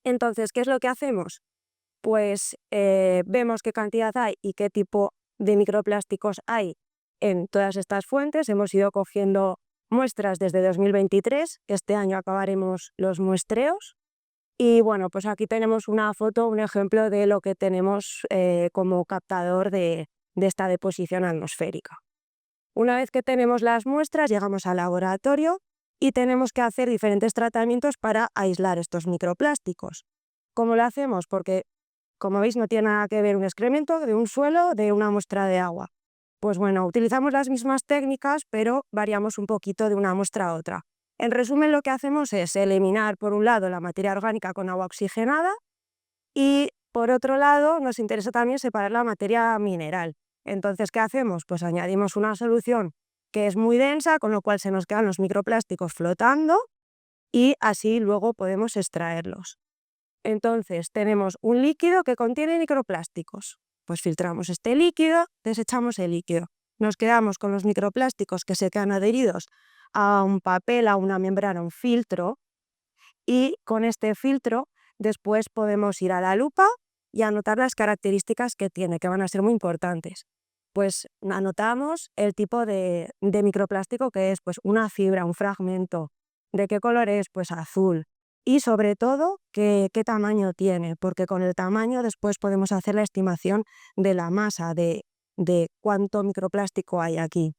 Entonces, ¿qué es lo que hacemos? Pues vemos qué cantidad hay y qué tipo de microplásticos hay en todas estas fuentes. Hemos ido cogiendo muestras desde 2023, este año acabaremos los muestreos. Y bueno, pues aquí tenemos una foto, un ejemplo de lo que tenemos como captador de esta deposición atmosférica. Una vez que tenemos las muestras, llegamos al laboratorio y tenemos que hacer diferentes tratamientos para aislar estos microplásticos. ¿Cómo lo hacemos? Porque, como veis, no tiene nada que ver un excremento de un suelo de una muestra de agua. Pues bueno, utilizamos las mismas técnicas, pero variamos un poquito de una muestra a otra. En resumen, lo que hacemos es eliminar, por un lado, la materia orgánica con agua oxigenada y, por otro lado, nos interesa también separar la materia mineral. Entonces, ¿qué hacemos? Pues añadimos una solución que es muy densa, con lo cual se nos quedan los microplásticos flotando y así luego podemos extraerlos. Entonces, tenemos un líquido que contiene microplásticos. Pues filtramos este líquido, desechamos el líquido. Nos quedamos con los microplásticos que se quedan adheridos a un papel, a una membrana, un filtro, y con este filtro después podemos ir a la lupa y anotar las características que tiene, que van a ser muy importantes. Pues anotamos el tipo de microplástico que es, pues una fibra, un fragmento. ¿De qué color es? Pues azul. Y sobre todo, qué tamaño tiene, porque con el tamaño después podemos hacer la estimación de la masa, de cuánto microplástico hay aquí.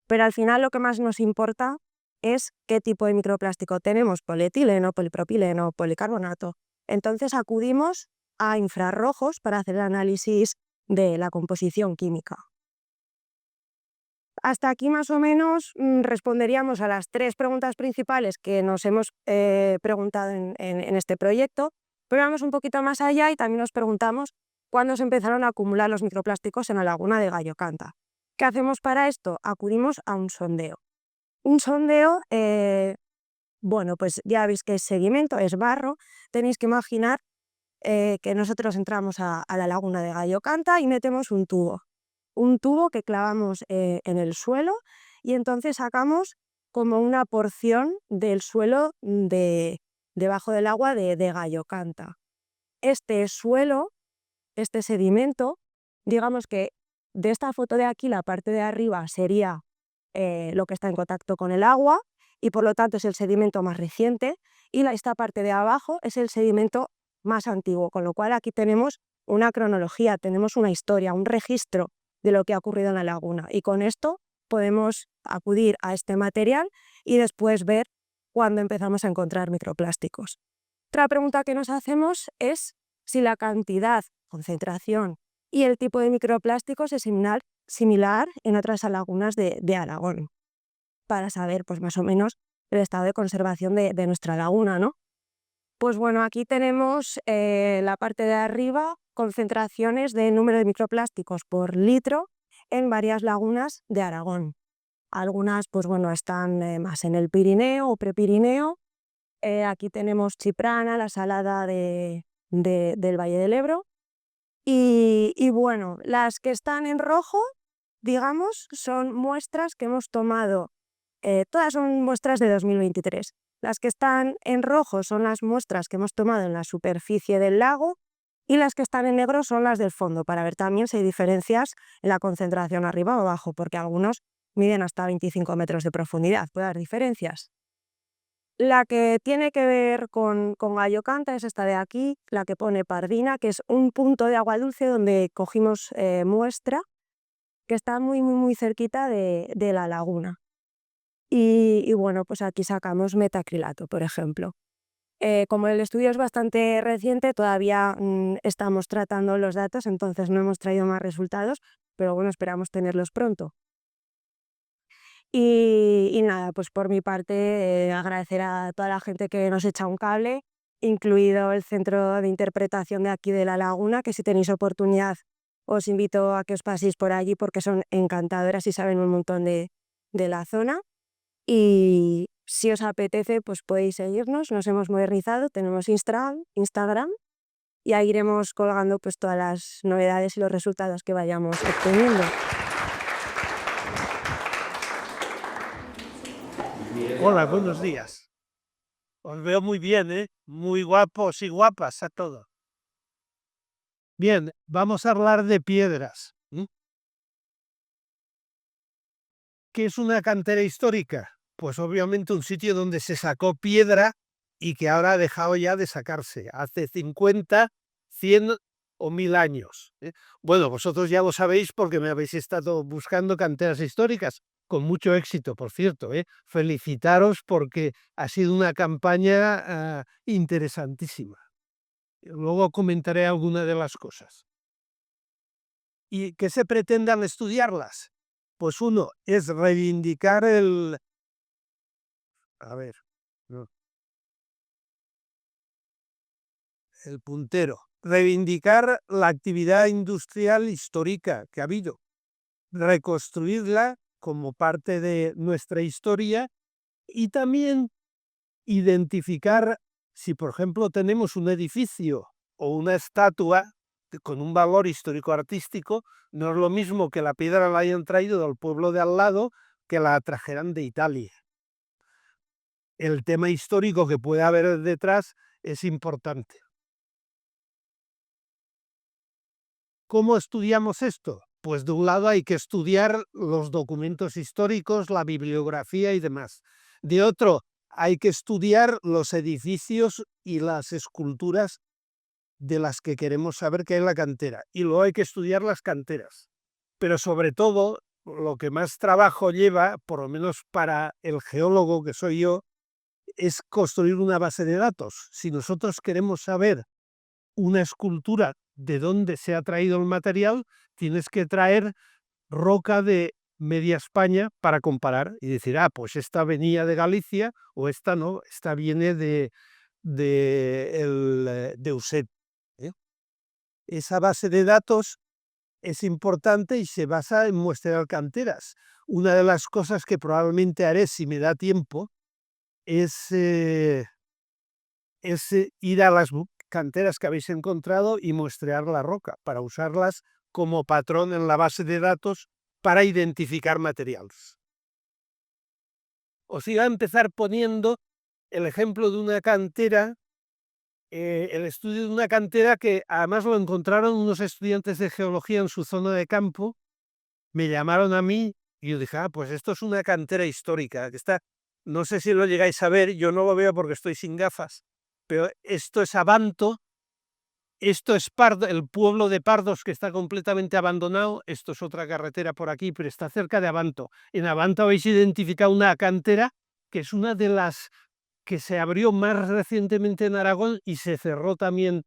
Pero al final lo que más nos importa es qué tipo de microplástico tenemos, polietileno, polipropileno, policarbonato. Entonces acudimos a infrarrojos para hacer el análisis de la composición química. Hasta aquí más o menos responderíamos a las 3 preguntas principales que nos hemos preguntado en este proyecto, pero vamos un poquito más allá y también nos preguntamos cuándo se empezaron a acumular los microplásticos en la laguna de Gallocanta. ¿Qué hacemos para esto? Acudimos a un sondeo. Un sondeo, bueno, pues ya veis que es sedimento, es barro. Tenéis que imaginar que nosotros entramos a la laguna de Gallocanta y metemos un tubo que clavamos en el suelo y entonces sacamos como una porción del suelo debajo del agua de Gallocanta. Este suelo, este sedimento, digamos que de esta foto de aquí la parte de arriba sería lo que está en contacto con el agua y por lo tanto es el sedimento más reciente, y esta parte de abajo es el sedimento más antiguo, con lo cual aquí tenemos una cronología, tenemos una historia, un registro de lo que ha ocurrido en la laguna, y con esto podemos acudir a este material y después ver cuándo empezamos a encontrar microplásticos. Otra pregunta que nos hacemos es si la cantidad, concentración y el tipo de microplásticos es similar en otras lagunas de Aragón, para saber pues más o menos el estado de conservación de nuestra laguna, ¿no? Pues bueno, aquí tenemos la parte de arriba, concentraciones de número de microplásticos por litro en varias lagunas de Aragón. Algunas pues bueno, están más en el Pirineo o Prepirineo. Aquí tenemos Chiprana, la salada del Valle del Ebro. Y bueno, las que están en rojo, digamos, son muestras que hemos tomado, todas son muestras de 2023. Las que están en rojo son las muestras que hemos tomado en la superficie del lago, y las que están en negro son las del fondo, para ver también si hay diferencias en la concentración arriba o abajo, porque algunos miden hasta 25 metros de profundidad, puede haber diferencias. La que tiene que ver con Gallo Canta es esta de aquí, la que pone Pardina, que es un punto de agua dulce donde cogimos muestra, que está muy cerquita de la laguna. Y bueno, pues aquí sacamos metacrilato, por ejemplo. Como el estudio es bastante reciente, todavía estamos tratando los datos, entonces no hemos traído más resultados, pero bueno, esperamos tenerlos pronto. Y nada, pues por mi parte agradecer a toda la gente que nos echa un cable, incluido el Centro de Interpretación de aquí de la Laguna, que si tenéis oportunidad os invito a que os paséis por allí porque son encantadoras y saben un montón de la zona. Y si os apetece, pues podéis seguirnos, nos hemos modernizado, tenemos Instagram y ahí iremos colgando pues todas las novedades y los resultados que vayamos obteniendo. Hola, buenos días. Os veo muy bien, ¿eh? Muy guapos y guapas a todos. Bien, vamos a hablar de piedras. ¿Qué es una cantera histórica? Pues obviamente un sitio donde se sacó piedra y que ahora ha dejado ya de sacarse, hace 50, 100 o 1000 años. Bueno, vosotros ya lo sabéis porque me habéis estado buscando canteras históricas, con mucho éxito, por cierto. Felicitaros porque ha sido una campaña interesantísima. Luego comentaré alguna de las cosas. ¿Y qué se pretende al estudiarlas? Pues uno es reivindicar el... A ver, no. El puntero. Reivindicar la actividad industrial histórica que ha habido. Reconstruirla como parte de nuestra historia y también identificar si, por ejemplo, tenemos un edificio o una estatua con un valor histórico-artístico, no es lo mismo que la piedra la hayan traído del pueblo de al lado que la trajeran de Italia. El tema histórico que puede haber detrás es importante. ¿Cómo estudiamos esto? Pues de un lado hay que estudiar los documentos históricos, la bibliografía y demás. De otro, hay que estudiar los edificios y las esculturas de las que queremos saber qué hay en la cantera. Y luego hay que estudiar las canteras. Pero sobre todo, lo que más trabajo lleva, por lo menos para el geólogo que soy yo, es construir una base de datos. Si nosotros queremos saber una escultura de dónde se ha traído el material, tienes que traer roca de media España para comparar y decir, pues esta venía de Galicia o esta no, esta viene de Uset. Esa base de datos es importante y se basa en muestrear canteras. Una de las cosas que probablemente haré si me da tiempo es ir a las canteras que habéis encontrado y muestrear la roca para usarlas como patrón en la base de datos para identificar materiales. Os iba a empezar poniendo el ejemplo de una cantera, el estudio de una cantera que además lo encontraron unos estudiantes de geología en su zona de campo, me llamaron a mí y yo dije, pues esto es una cantera histórica, que está no sé si lo llegáis a ver, yo no lo veo porque estoy sin gafas, pero esto es Abanto, esto es Pardo, el pueblo de Pardos que está completamente abandonado, esto es otra carretera por aquí, pero está cerca de Abanto. En Abanto habéis identificado una cantera que es una de las que se abrió más recientemente en Aragón y se cerró también.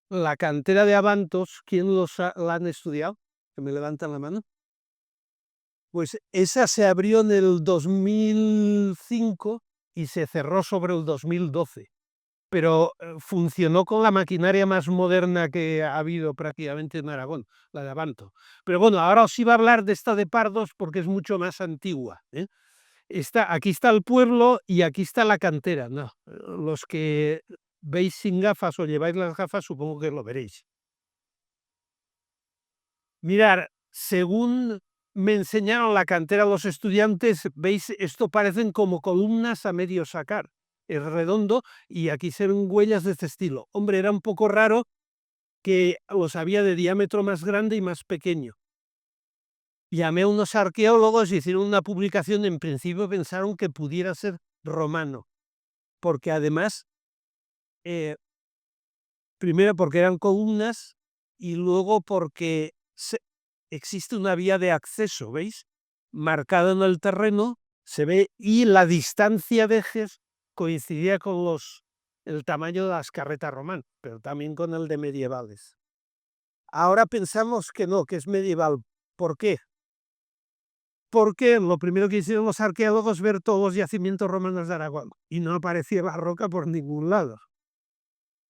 La cantera de Abantos, ¿quién la han estudiado? Que me levantan la mano. Pues esa se abrió en el 2005 y se cerró sobre el 2012, pero funcionó con la maquinaria más moderna que ha habido prácticamente en Aragón, la de Abanto. Pero bueno, ahora os iba a hablar de esta de Pardos porque es mucho más antigua. Aquí está el pueblo y aquí está la cantera. No, los que veis sin gafas o lleváis las gafas supongo que lo veréis. Mirar, según me enseñaron la cantera los estudiantes, veis, esto parecen como columnas a medio sacar. Es redondo y aquí se ven huellas de este estilo. Hombre, era un poco raro que los había de diámetro más grande y más pequeño. Llamé a unos arqueólogos y hicieron una publicación. En principio pensaron que pudiera ser romano, porque además, primero porque eran columnas y luego porque existe una vía de acceso, ¿veis? Marcada en el terreno, se ve, y la distancia de ejes coincidía con el tamaño de las carretas romanas, pero también con el de medievales. Ahora pensamos que no, que es medieval. ¿Por qué? Porque lo primero que hicieron los arqueólogos ver todos los yacimientos romanos de Aragón y no aparecía la roca por ningún lado.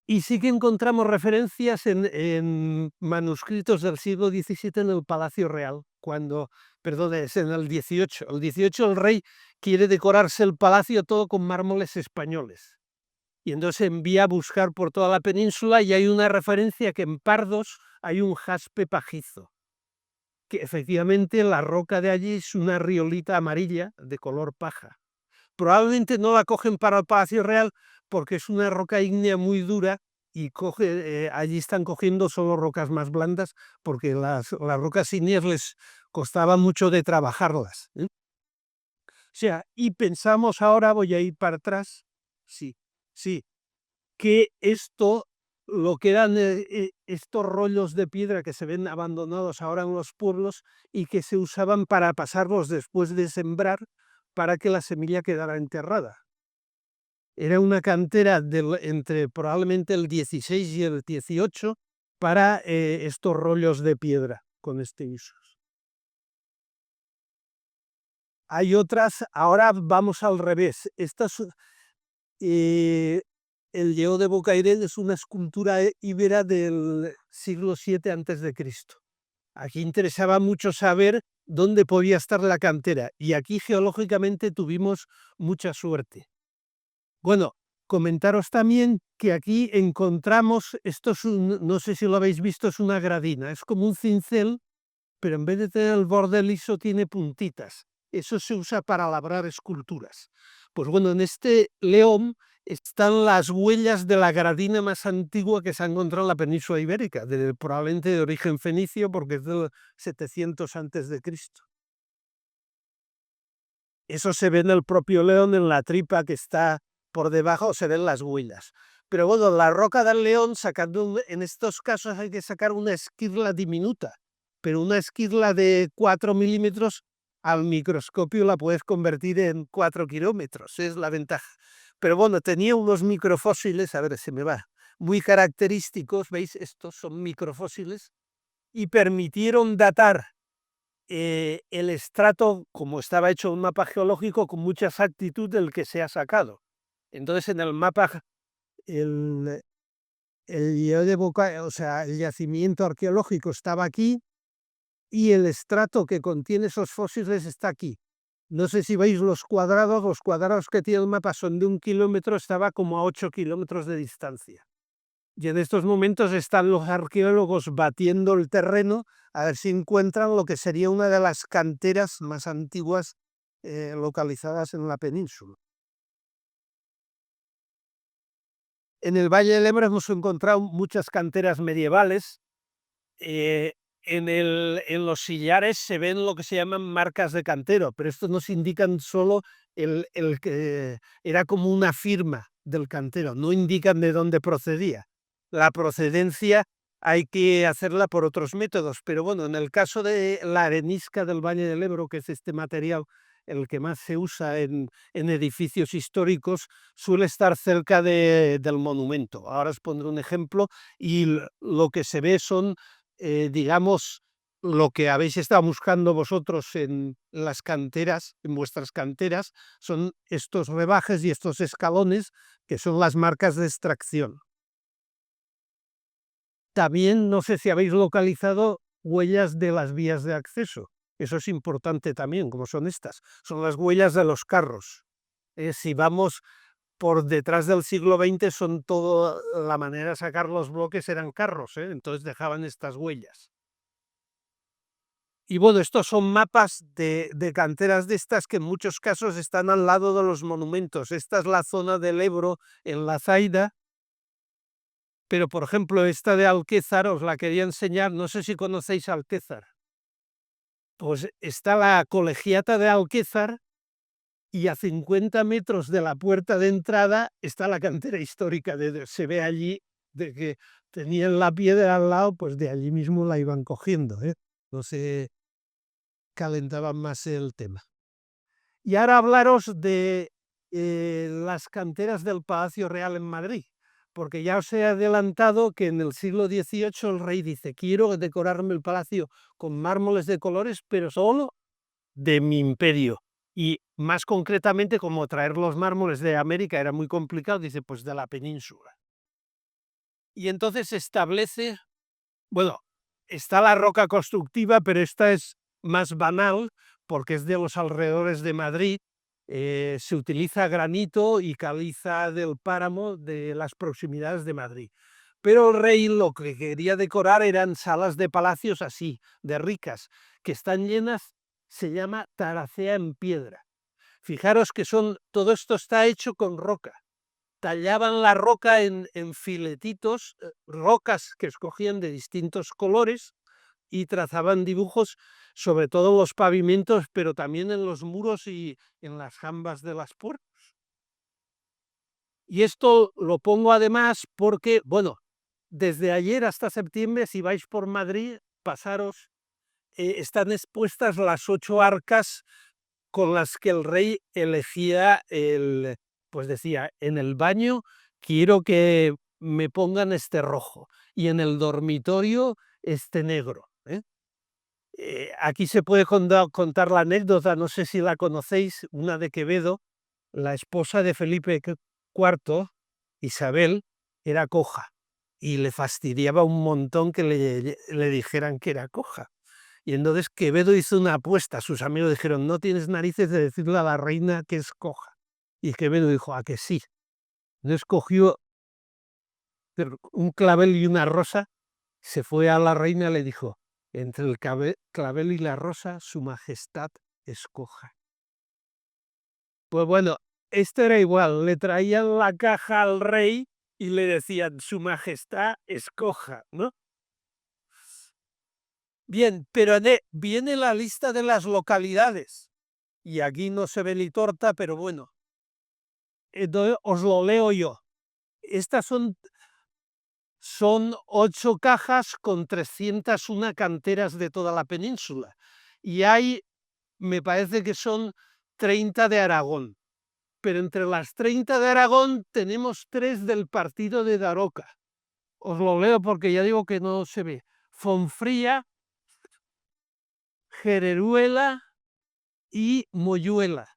Y sí que encontramos referencias en manuscritos del siglo XVII en el Palacio Real, perdón, es en el XVIII. El XVIII el rey quiere decorarse el palacio todo con mármoles españoles. Y entonces envía a buscar por toda la península y hay una referencia que en Pardos hay un jaspe pajizo, que efectivamente la roca de allí es una riolita amarilla de color paja. Probablemente no la cogen para el Palacio Real porque es una roca ígnea muy dura y allí están cogiendo solo rocas más blandas porque las rocas ígneas les costaba mucho de trabajarlas. O sea, y pensamos ahora, voy a ir para atrás, sí, que lo que eran estos rollos de piedra que se ven abandonados ahora en los pueblos y que se usaban para pasarlos después de sembrar para que la semilla quedara enterrada. Era una cantera entre probablemente el 16 y el 18 para estos rollos de piedra con este uso. Hay otras, ahora vamos al revés. El Lleó de Bocairent es una escultura íbera del siglo VII a.C. Aquí interesaba mucho saber dónde podía estar la cantera y aquí geológicamente tuvimos mucha suerte. Bueno, comentaros también que aquí encontramos, no sé si lo habéis visto, es una gradina, es como un cincel, pero en vez de tener el borde liso tiene puntitas. Eso se usa para labrar esculturas. Pues bueno, en este león están las huellas de la gradina más antigua que se ha encontrado en la península ibérica, probablemente de origen fenicio porque es del 700 a.C. Eso se ve en el propio león, en la tripa que está por debajo, se ven las huellas. Pero bueno, la roca del león, en estos casos hay que sacar una esquirla diminuta, pero una esquirla de 4 milímetros al microscopio la puedes convertir en 4 kilómetros, es la ventaja. Pero bueno, tenía unos microfósiles, a ver, se me va, muy característicos, ¿veis? Estos son microfósiles y permitieron datar el estrato, como estaba hecho un mapa geológico, con mucha exactitud del que se ha sacado. Entonces en el mapa, el yacimiento arqueológico estaba aquí y el estrato que contiene esos fósiles está aquí. No sé si veis los cuadrados que tiene el mapa son de 1 kilómetro, estaba como a 8 kilómetros de distancia. Y en estos momentos están los arqueólogos batiendo el terreno a ver si encuentran lo que sería una de las canteras más antiguas localizadas en la península. En el Valle del Ebro hemos encontrado muchas canteras medievales. en los sillares se ven lo que se llaman marcas de cantero, pero estos nos indican solo el que era como una firma del cantero, no indican de dónde procedía. La procedencia hay que hacerla por otros métodos, pero bueno, en el caso de la arenisca del Valle del Ebro, que es este material el que más se usa en edificios históricos, suele estar cerca del monumento. Ahora os pondré un ejemplo y lo que se ve son, digamos, lo que habéis estado buscando vosotros en las canteras, en vuestras canteras, son estos rebajes y estos escalones que son las marcas de extracción. También no sé si habéis localizado huellas de las vías de acceso. Eso es importante también, como son estas. Son las huellas de los carros. Si vamos por detrás del siglo XX, son todo, la manera de sacar los bloques eran carros, entonces dejaban estas huellas. Y bueno, estos son mapas de canteras de estas que en muchos casos están al lado de los monumentos. Esta es la zona del Ebro en la Zaida. Pero, por ejemplo, esta de Alquézar os la quería enseñar, no sé si conocéis Alquézar. Pues está la colegiata de Alquézar y a 50 metros de la puerta de entrada está la cantera histórica. Se ve allí de que tenían la piedra al lado, pues de allí mismo la iban cogiendo. No se calentaban más el tema. Y ahora hablaros de las canteras del Palacio Real en Madrid. Porque ya os he adelantado que en el siglo XVIII el rey dice, quiero decorarme el palacio con mármoles de colores, pero solo de mi imperio. Y más concretamente, como traer los mármoles de América era muy complicado, dice, pues de la península. Y entonces establece, bueno, está la roca constructiva, pero esta es más banal, porque es de los alrededores de Madrid. Se utiliza granito y caliza del páramo de las proximidades de Madrid. Pero el rey lo que quería decorar eran salas de palacios así, de ricas, que están llenas, se llama taracea en piedra. Fijaros que todo esto está hecho con roca. Tallaban la roca en filetitos, rocas que escogían de distintos colores, y trazaban dibujos sobre todo los pavimentos, pero también en los muros y en las jambas de las puertas. Y esto lo pongo además porque, bueno, desde ayer hasta septiembre, si vais por Madrid, pasaros, están expuestas las 8 arcas con las que el rey elegía, pues decía, en el baño quiero que me pongan este rojo y en el dormitorio este negro. Aquí se puede contar la anécdota, no sé si la conocéis, una de Quevedo, la esposa de Felipe IV, Isabel, era coja y le fastidiaba un montón que le dijeran que era coja. Y entonces Quevedo hizo una apuesta, sus amigos dijeron, no tienes narices de decirle a la reina que es coja. Y Quevedo dijo, ¿a que sí? Entonces cogió un clavel y una rosa, se fue a la reina y le dijo, entre el clavel y la rosa, su majestad escoja. Pues bueno, esto era igual, le traían la caja al rey y le decían, su majestad escoja, ¿no? Bien, pero viene la lista de las localidades, y aquí no se ve ni torta, pero bueno, os lo leo yo. Estas son 8 cajas con 301 canteras de toda la península. Y hay, me parece que son 30 de Aragón. Pero entre las 30 de Aragón tenemos 3 del partido de Daroca. Os lo leo porque ya digo que no se ve. Fonfría, Jereruela y Moyuela.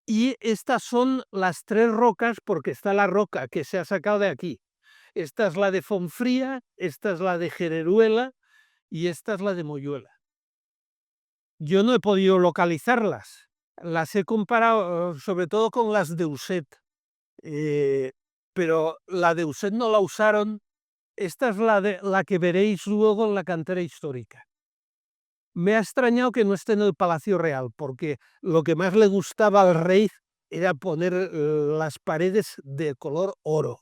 Y estas son las 3 rocas, porque está la roca que se ha sacado de aquí. Esta es la de Fonfría, esta es la de Jereruela y esta es la de Moyuela. Yo no he podido localizarlas. Las he comparado sobre todo con las de Uset. Pero la de Uset no la usaron. Esta es la que veréis luego en la cantera histórica. Me ha extrañado que no esté en el Palacio Real, porque lo que más le gustaba al rey era poner las paredes de color oro.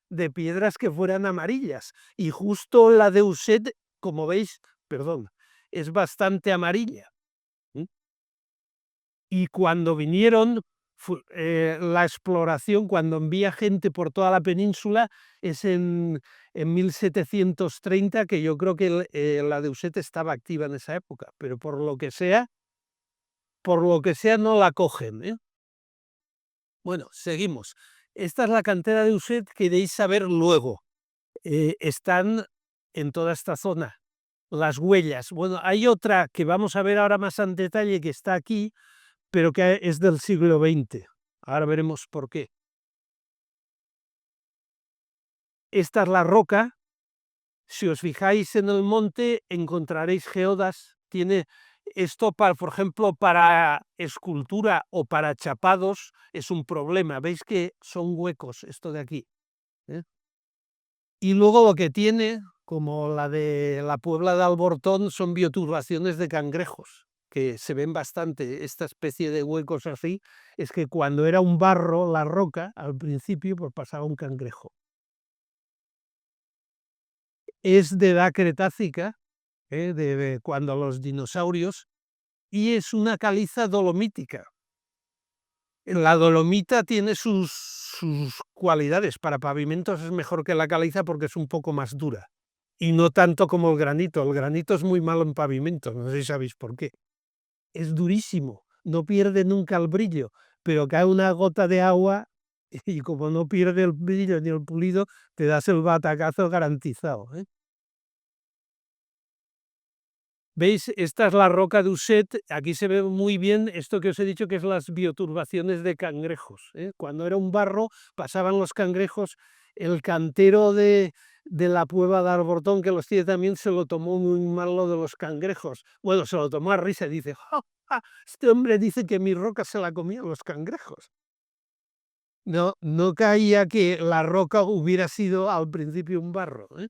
de piedras que fueran amarillas. Y justo la de Uset, como veis, perdón, es bastante amarilla. Y cuando vinieron, la exploración, cuando envía gente por toda la península, es en 1730, que yo creo que la de Uset estaba activa en esa época, pero por lo que sea no la cogen, ¿eh? Bueno, seguimos. Esta es la cantera de Uset que queréis saber luego. Están en toda esta zona las huellas. Bueno, hay otra que vamos a ver ahora más en detalle que está aquí, pero que es del siglo XX. Ahora veremos por qué. Esta es la roca. Si os fijáis en el monte, encontraréis geodas. Tiene esto, por ejemplo, para escultura o para chapados, es un problema. Veis que son huecos, esto de aquí, ¿eh? Y luego lo que tiene, como la de la Puebla de Albortón, son bioturbaciones de cangrejos, que se ven bastante. Esta especie de huecos así, es que cuando era un barro, la roca, al principio, pues pasaba un cangrejo. Es de edad cretácica, de cuando los dinosaurios, y es una caliza dolomítica. La dolomita tiene sus cualidades. Para pavimentos es mejor que la caliza porque es un poco más dura. Y no tanto como el granito. El granito es muy malo en pavimentos, no sé si sabéis por qué. Es durísimo, no pierde nunca el brillo, pero cae una gota de agua y como no pierde el brillo ni el pulido, te das el batacazo garantizado, ¿eh? ¿Veis? Esta es la roca de Uset. Aquí se ve muy bien esto que os he dicho, que es las bioturbaciones de cangrejos, ¿eh? Cuando era un barro, pasaban los cangrejos. El cantero de la Puebla de Arbortón, que los tiene también, se lo tomó muy mal lo de los cangrejos. Bueno, se lo tomó a risa y dice, ¡ja, ja! Este hombre dice que mi roca se la comían los cangrejos. No caía que la roca hubiera sido al principio un barro, ¿eh?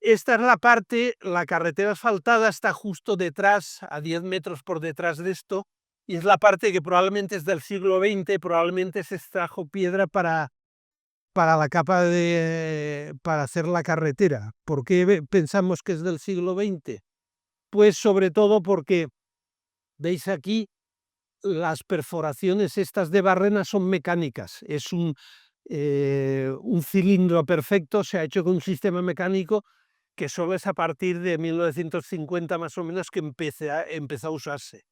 Esta es la parte, la carretera asfaltada está justo detrás, a 10 metros por detrás de esto, y es la parte que probablemente es del siglo XX, probablemente se extrajo piedra para la capa para hacer la carretera. ¿Por qué pensamos que es del siglo XX? Pues sobre todo porque, veis aquí, las perforaciones estas de barrena son mecánicas, es un cilindro perfecto, se ha hecho con un sistema mecánico que solo es a partir de 1950 más o menos que empezó a usarse.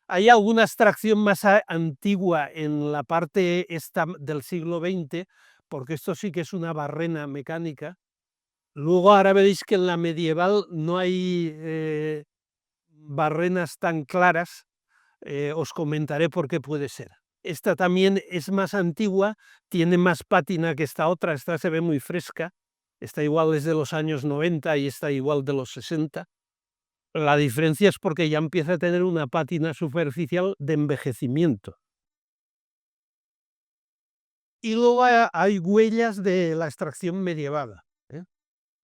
Hay alguna extracción más antigua en la parte esta del siglo XX, porque esto sí que es una barrena mecánica. Luego ahora veréis que en la medieval no hay barrenas tan claras, os comentaré por qué puede ser. Esta también es más antigua, tiene más pátina que esta otra, esta se ve muy fresca. Esta igual es de los años 90 y esta igual de los 60. La diferencia es porque ya empieza a tener una pátina superficial de envejecimiento. Y luego hay huellas de la extracción medieval, ¿eh?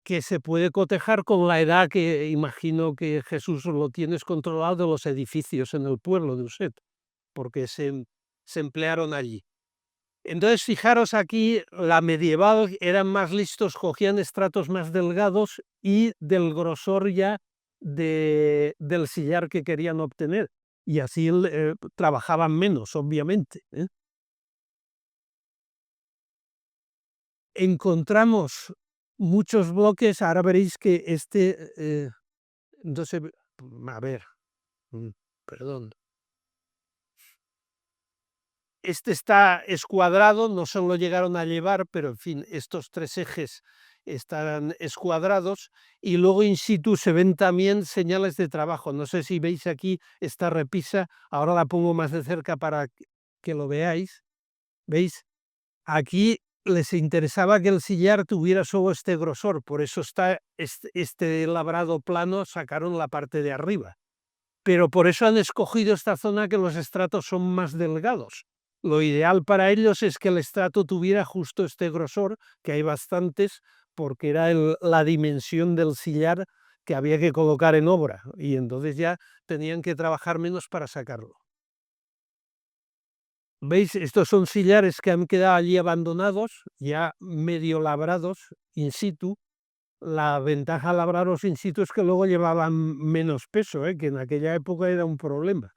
Que se puede cotejar con la edad que imagino que Jesús lo tienes controlado de los edificios en el pueblo de Uset, porque se emplearon allí. Entonces, fijaros aquí, la medieval eran más listos, cogían estratos más delgados y del grosor ya del sillar que querían obtener. Y así trabajaban menos, obviamente, ¿eh? Encontramos muchos bloques, ahora veréis que no sé, a ver, mm, perdón. Este está escuadrado, no se lo llegaron a llevar, pero en fin, estos tres ejes están escuadrados y luego in situ se ven también señales de trabajo. No sé si veis aquí esta repisa, ahora la pongo más de cerca para que lo veáis. ¿Veis? Aquí les interesaba que el sillar tuviera solo este grosor, por eso está este labrado plano, sacaron la parte de arriba. Pero por eso han escogido esta zona que los estratos son más delgados. Lo ideal para ellos es que el estrato tuviera justo este grosor, que hay bastantes, porque era la dimensión del sillar que había que colocar en obra, y entonces ya tenían que trabajar menos para sacarlo. ¿Veis? Estos son sillares que han quedado allí abandonados, ya medio labrados in situ. La ventaja de labrarlos in situ es que luego llevaban menos peso, que en aquella época era un problema.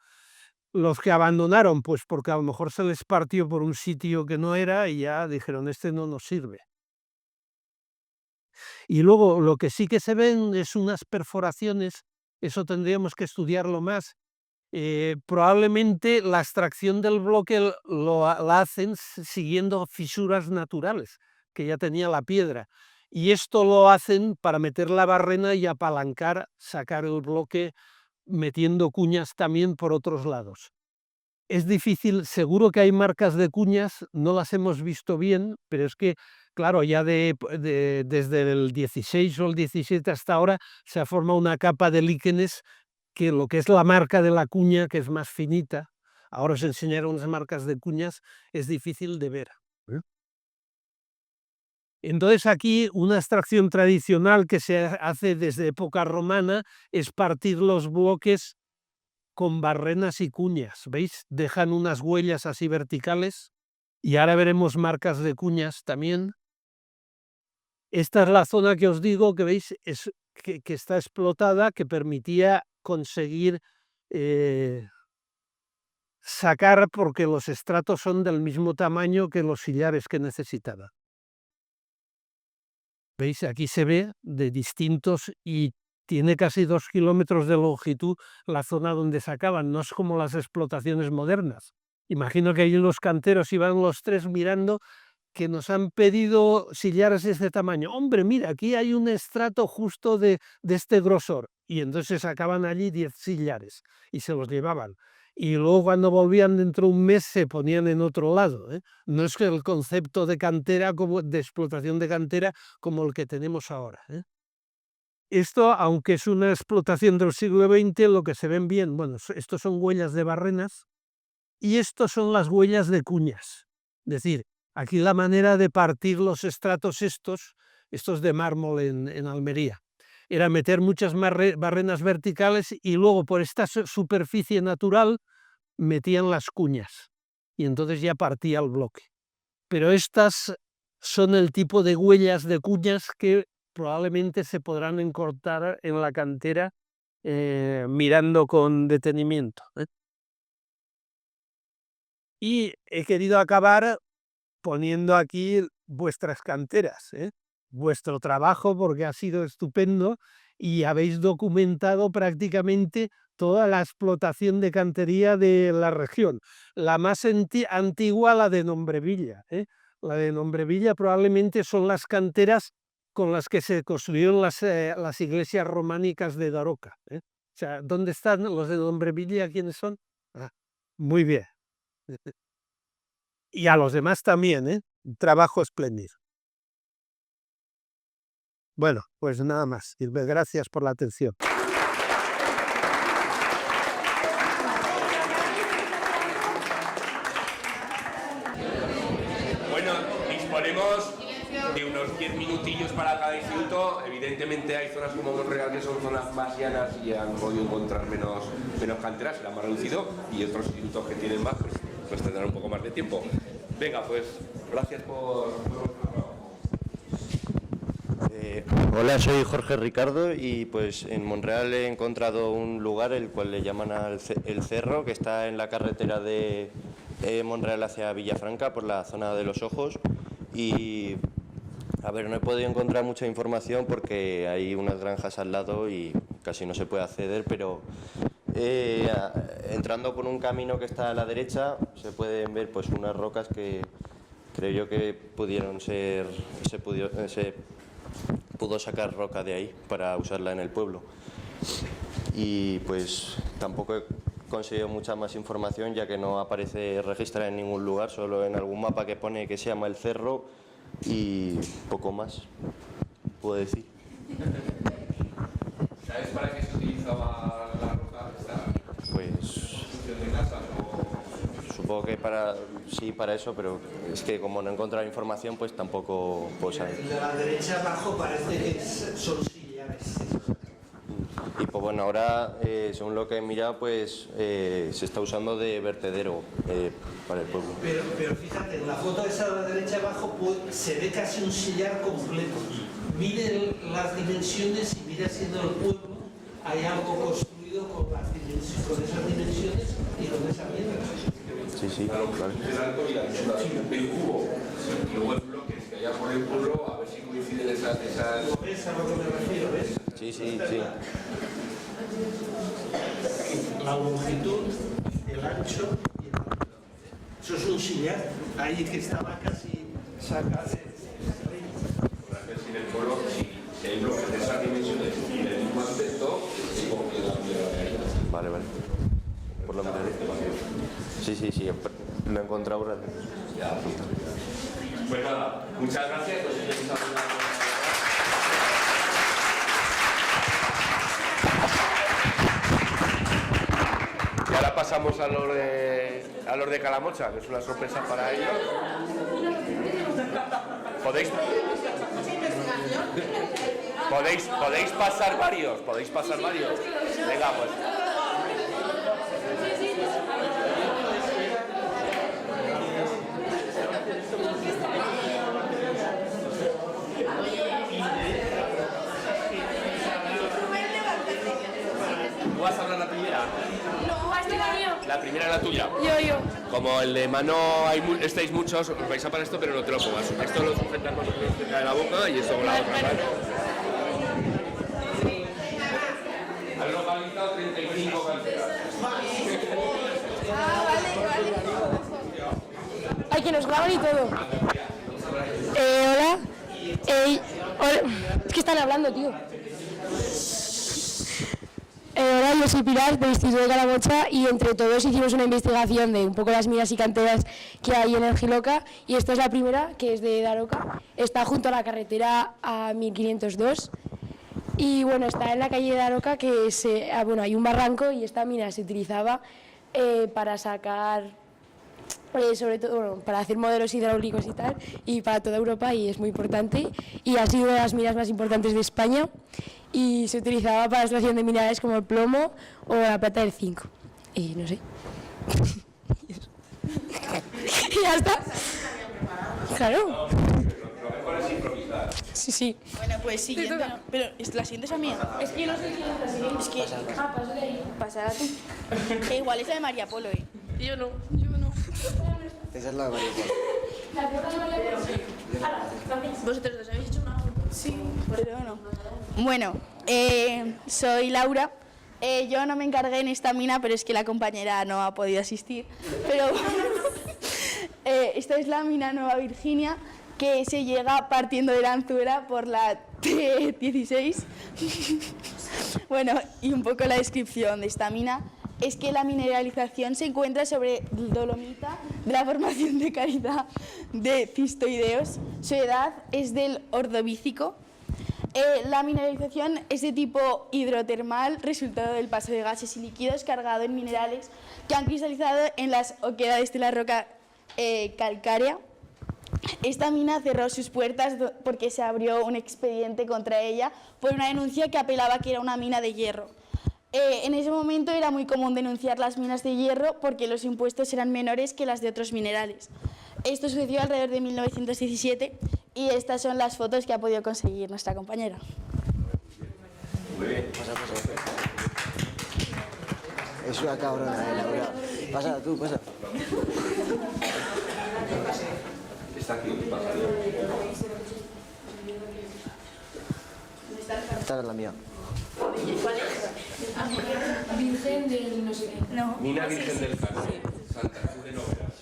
Los que abandonaron, pues porque a lo mejor se les partió por un sitio que no era y ya dijeron, este no nos sirve. Y luego lo que sí que se ven es unas perforaciones, eso tendríamos que estudiarlo más. Probablemente la extracción del bloque la hacen siguiendo fisuras naturales que ya tenía la piedra. Y esto lo hacen para meter la barrena y apalancar, sacar el bloque metiendo cuñas también por otros lados. Es difícil, seguro que hay marcas de cuñas, no las hemos visto bien, pero es que, claro, ya desde el 16 o el 17 hasta ahora se ha formado una capa de líquenes que lo que es la marca de la cuña, que es más finita, ahora os enseñaré unas marcas de cuñas, es difícil de ver. Entonces aquí una extracción tradicional que se hace desde época romana es partir los bloques con barrenas y cuñas, ¿veis? Dejan unas huellas así verticales y ahora veremos marcas de cuñas también. Esta es la zona que os digo que veis que está explotada, que permitía conseguir sacar porque los estratos son del mismo tamaño que los sillares que necesitaba. ¿Veis? Aquí se ve de distintos y tiene casi 2 kilómetros de longitud la zona donde sacaban, no es como las explotaciones modernas. Imagino que allí los canteros iban los tres mirando que nos han pedido sillares de este tamaño. Hombre, mira, aquí hay un estrato justo de este grosor. Y entonces sacaban allí 10 sillares y se los llevaban. Y luego cuando volvían dentro de un mes se ponían en otro lado. No es que el concepto de cantera, de explotación de cantera, como el que tenemos ahora. Esto, aunque es una explotación del siglo XX, lo que se ven bien, bueno, estos son huellas de barrenas y estos son las huellas de cuñas. Es decir, aquí la manera de partir los estratos estos de mármol en Almería, era meter muchas barrenas verticales y luego por esta superficie natural metían las cuñas y entonces ya partía el bloque. Pero estas son el tipo de huellas de cuñas que probablemente se podrán encontrar en la cantera mirando con detenimiento. Y he querido acabar poniendo aquí vuestras canteras, vuestro trabajo, porque ha sido estupendo y habéis documentado prácticamente toda la explotación de cantería de la región. La más antigua, la de Nombrevilla. La de Nombrevilla probablemente son las canteras con las que se construyeron las iglesias románicas de Daroca. O sea, ¿dónde están los de Nombrevilla? ¿Quiénes son? Muy bien. Y a los demás también, trabajo espléndido. Bueno, pues nada más. Gracias por la atención. Bueno, disponemos de unos 10 minutillos para cada instituto. Evidentemente hay zonas como Monreal que son zonas más llanas y han podido encontrar menos canteras, se la han reducido, y otros institutos que tienen más pues tendrán un poco más de tiempo. Venga, pues gracias por... Hola, soy Jorge Ricardo y pues en Monreal he encontrado un lugar el cual le llaman el Cerro, que está en la carretera de Monreal hacia Villafranca por la zona de Los Ojos. Y a ver, no he podido encontrar mucha información porque hay unas granjas al lado y casi no se puede acceder, pero entrando por un camino que está a la derecha se pueden ver pues unas rocas que creo yo que pudieron ser, se pudo sacar roca de ahí para usarla en el pueblo. Y pues tampoco he conseguido mucha más información, ya que no aparece registrada en ningún lugar, solo en algún mapa que pone que se llama El Cerro y poco más puedo decir. ¿Sabes para qué se utilizaba la roca? Pues supongo que sí, para eso, pero es que como no he encontrado información, pues tampoco puedo saber. De la derecha abajo parece que son sillares. Y poco Bueno, ahora, según lo que he mirado, pues se está usando de vertedero para el pueblo. Pero fíjate, en la foto esa a la derecha abajo pues, se ve casi un sillar completo. Mire las dimensiones y mira siendo el pueblo, hay algo construido con esas dimensiones y con esa piedra. Sí, claro. El alto y la el cubo. Y luego el bloque que haya por el pueblo, a ver si coinciden esas... ¿Ves a lo que me refiero? ¿Ves? Sí. La longitud, el ancho y el alto. Eso es un sillar, ahí que estaba casi sacado. Si en el pueblo, si hay bloques de esas dimensiones y del mismo aspecto, sí como que la piedra de ahí. Vale. Por lo menos. Sí. Lo he encontrado gracias. Pues nada, muchas gracias. Y ahora pasamos a los de Calamocha, que es una sorpresa para ellos. Podéis pasar varios. Venga, pues. ¿Tú vas a hablar la primera? No, este es mío. La primera es la tuya. Yo. Como el de mano estáis muchos, os vais a para esto, pero no te lo pongas. Esto lo sujetas más o menos cerca de la boca y esto con la otra mano. Han localizado 35 canteras. Vale. Hay que nos graban y todo. Hola. Hola. Es que están hablando, tío. Hola, yo soy Pilar, del Instituto de Calamocha, y entre todos hicimos una investigación de un poco las minas y canteras que hay en el Jiloca, y esta es la primera, que es de Daroca. Está junto a la carretera a 1502, y bueno, está en la calle de Daroca, que hay un barranco, y esta mina se utilizaba para sacar, sobre todo para hacer modelos hidráulicos y tal, y para toda Europa, y es muy importante, y ha sido una de las minas más importantes de España, y se utilizaba para la extracción de minerales como el plomo o la plata del zinc. Y no sé. Y ya está. Claro. Lo mejor es improvisar. Sí. Bueno, pues siguiente. No, pero la siguiente es a mí. Es que yo no sé si es la siguiente. Es que. Paso de ahí. Pasará tú. Igual es la de María Polo, ¿eh? Yo no. Esa es la de María Polo. La plata de María Polo, sí. ¿Vosotros dos habéis hecho una foto? Sí, pero no. Bueno, soy Laura. Yo no me encargué en esta mina, pero es que la compañera no ha podido asistir. Pero esta es la mina Nueva Virginia, que se llega partiendo de la Anzuera por la T16. Bueno, y un poco la descripción de esta mina es que la mineralización se encuentra sobre dolomita de la formación de calidad de cistoideos. Su edad es del Ordovícico. La mineralización es de tipo hidrotermal, resultado del paso de gases y líquidos cargado en minerales que han cristalizado en las oquedades de la roca calcárea. Esta mina cerró sus puertas porque se abrió un expediente contra ella por una denuncia que apelaba que era una mina de hierro. En ese momento era muy común denunciar las minas de hierro porque los impuestos eran menores que las de otros minerales. Esto sucedió alrededor de 1917 y estas son las fotos que ha podido conseguir nuestra compañera. Muy bien, pasa. Es una cabrona, Laura. Pasa tú, pasa. Está aquí, pasa. Esta es la mía. ¿Cuál es? Virgen del no sé qué. No. Mina Virgen del Carmen, Santa Cruz de Nogueras.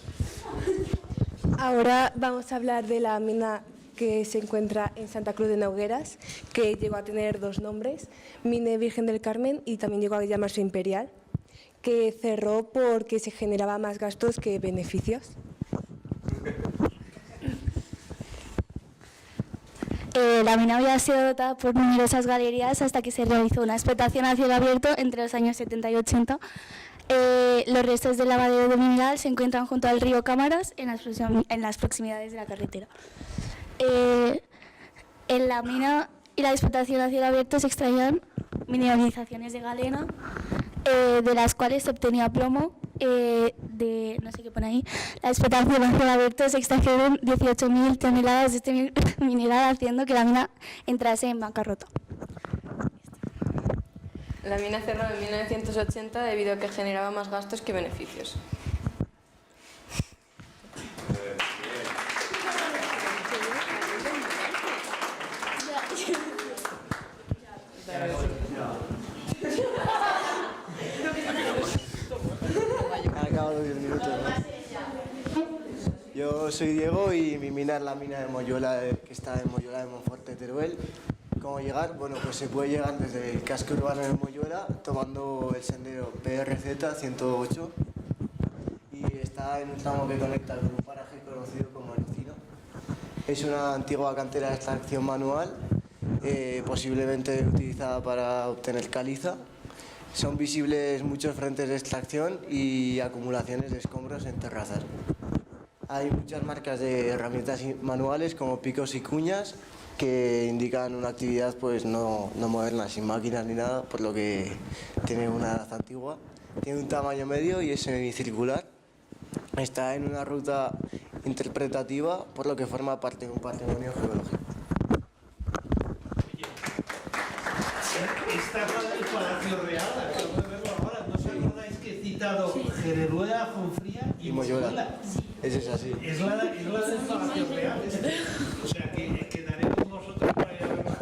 Ahora vamos a hablar de la mina que se encuentra en Santa Cruz de Nogueras, que llegó a tener dos nombres, Mina Virgen del Carmen, y también llegó a llamarse Imperial, que cerró porque se generaba más gastos que beneficios. La mina había sido dotada por numerosas galerías hasta que se realizó una explotación a cielo abierto entre los años 70 y 80. Los restos del lavadero de mineral se encuentran junto al río Cámaras, en las proximidades de la carretera. En la mina y la explotación a cielo abierto se extraían mineralizaciones de galena, de las cuales se obtenía plomo, no sé qué pone ahí, la explotación a cielo abierto se extrajeron 18.000 toneladas de este mineral, haciendo que la mina entrase en bancarrota. La mina cerró en 1980 debido a que generaba más gastos que beneficios. Acabo los 10 minutos, ¿no? Yo soy Diego y mi mina es la mina de Moyola, que está en Moyola de Monforte, Teruel. ¿Cómo llegar? Bueno, pues se puede llegar desde el casco urbano de Moyola tomando el sendero PRZ 108 y está en un tramo que conecta con un paraje conocido como El Encino. Es una antigua cantera de extracción manual, posiblemente utilizada para obtener caliza. Son visibles muchos frentes de extracción y acumulaciones de escombros en terrazas. Hay muchas marcas de herramientas manuales como picos y cuñas que indican una actividad pues no moderna, sin máquinas ni nada, por lo que tiene una edad antigua. Tiene un tamaño medio y es semicircular. Está en una ruta interpretativa, por lo que forma parte de un patrimonio geológico. Esta es la del Palacio Real, acabo de verlo ahora. ¿No os acordáis que he citado Jereruela, Fonfría y Moyola? Ese es así. Es la del Palacio Real. O sea que quedaré con vosotros para ir a verla.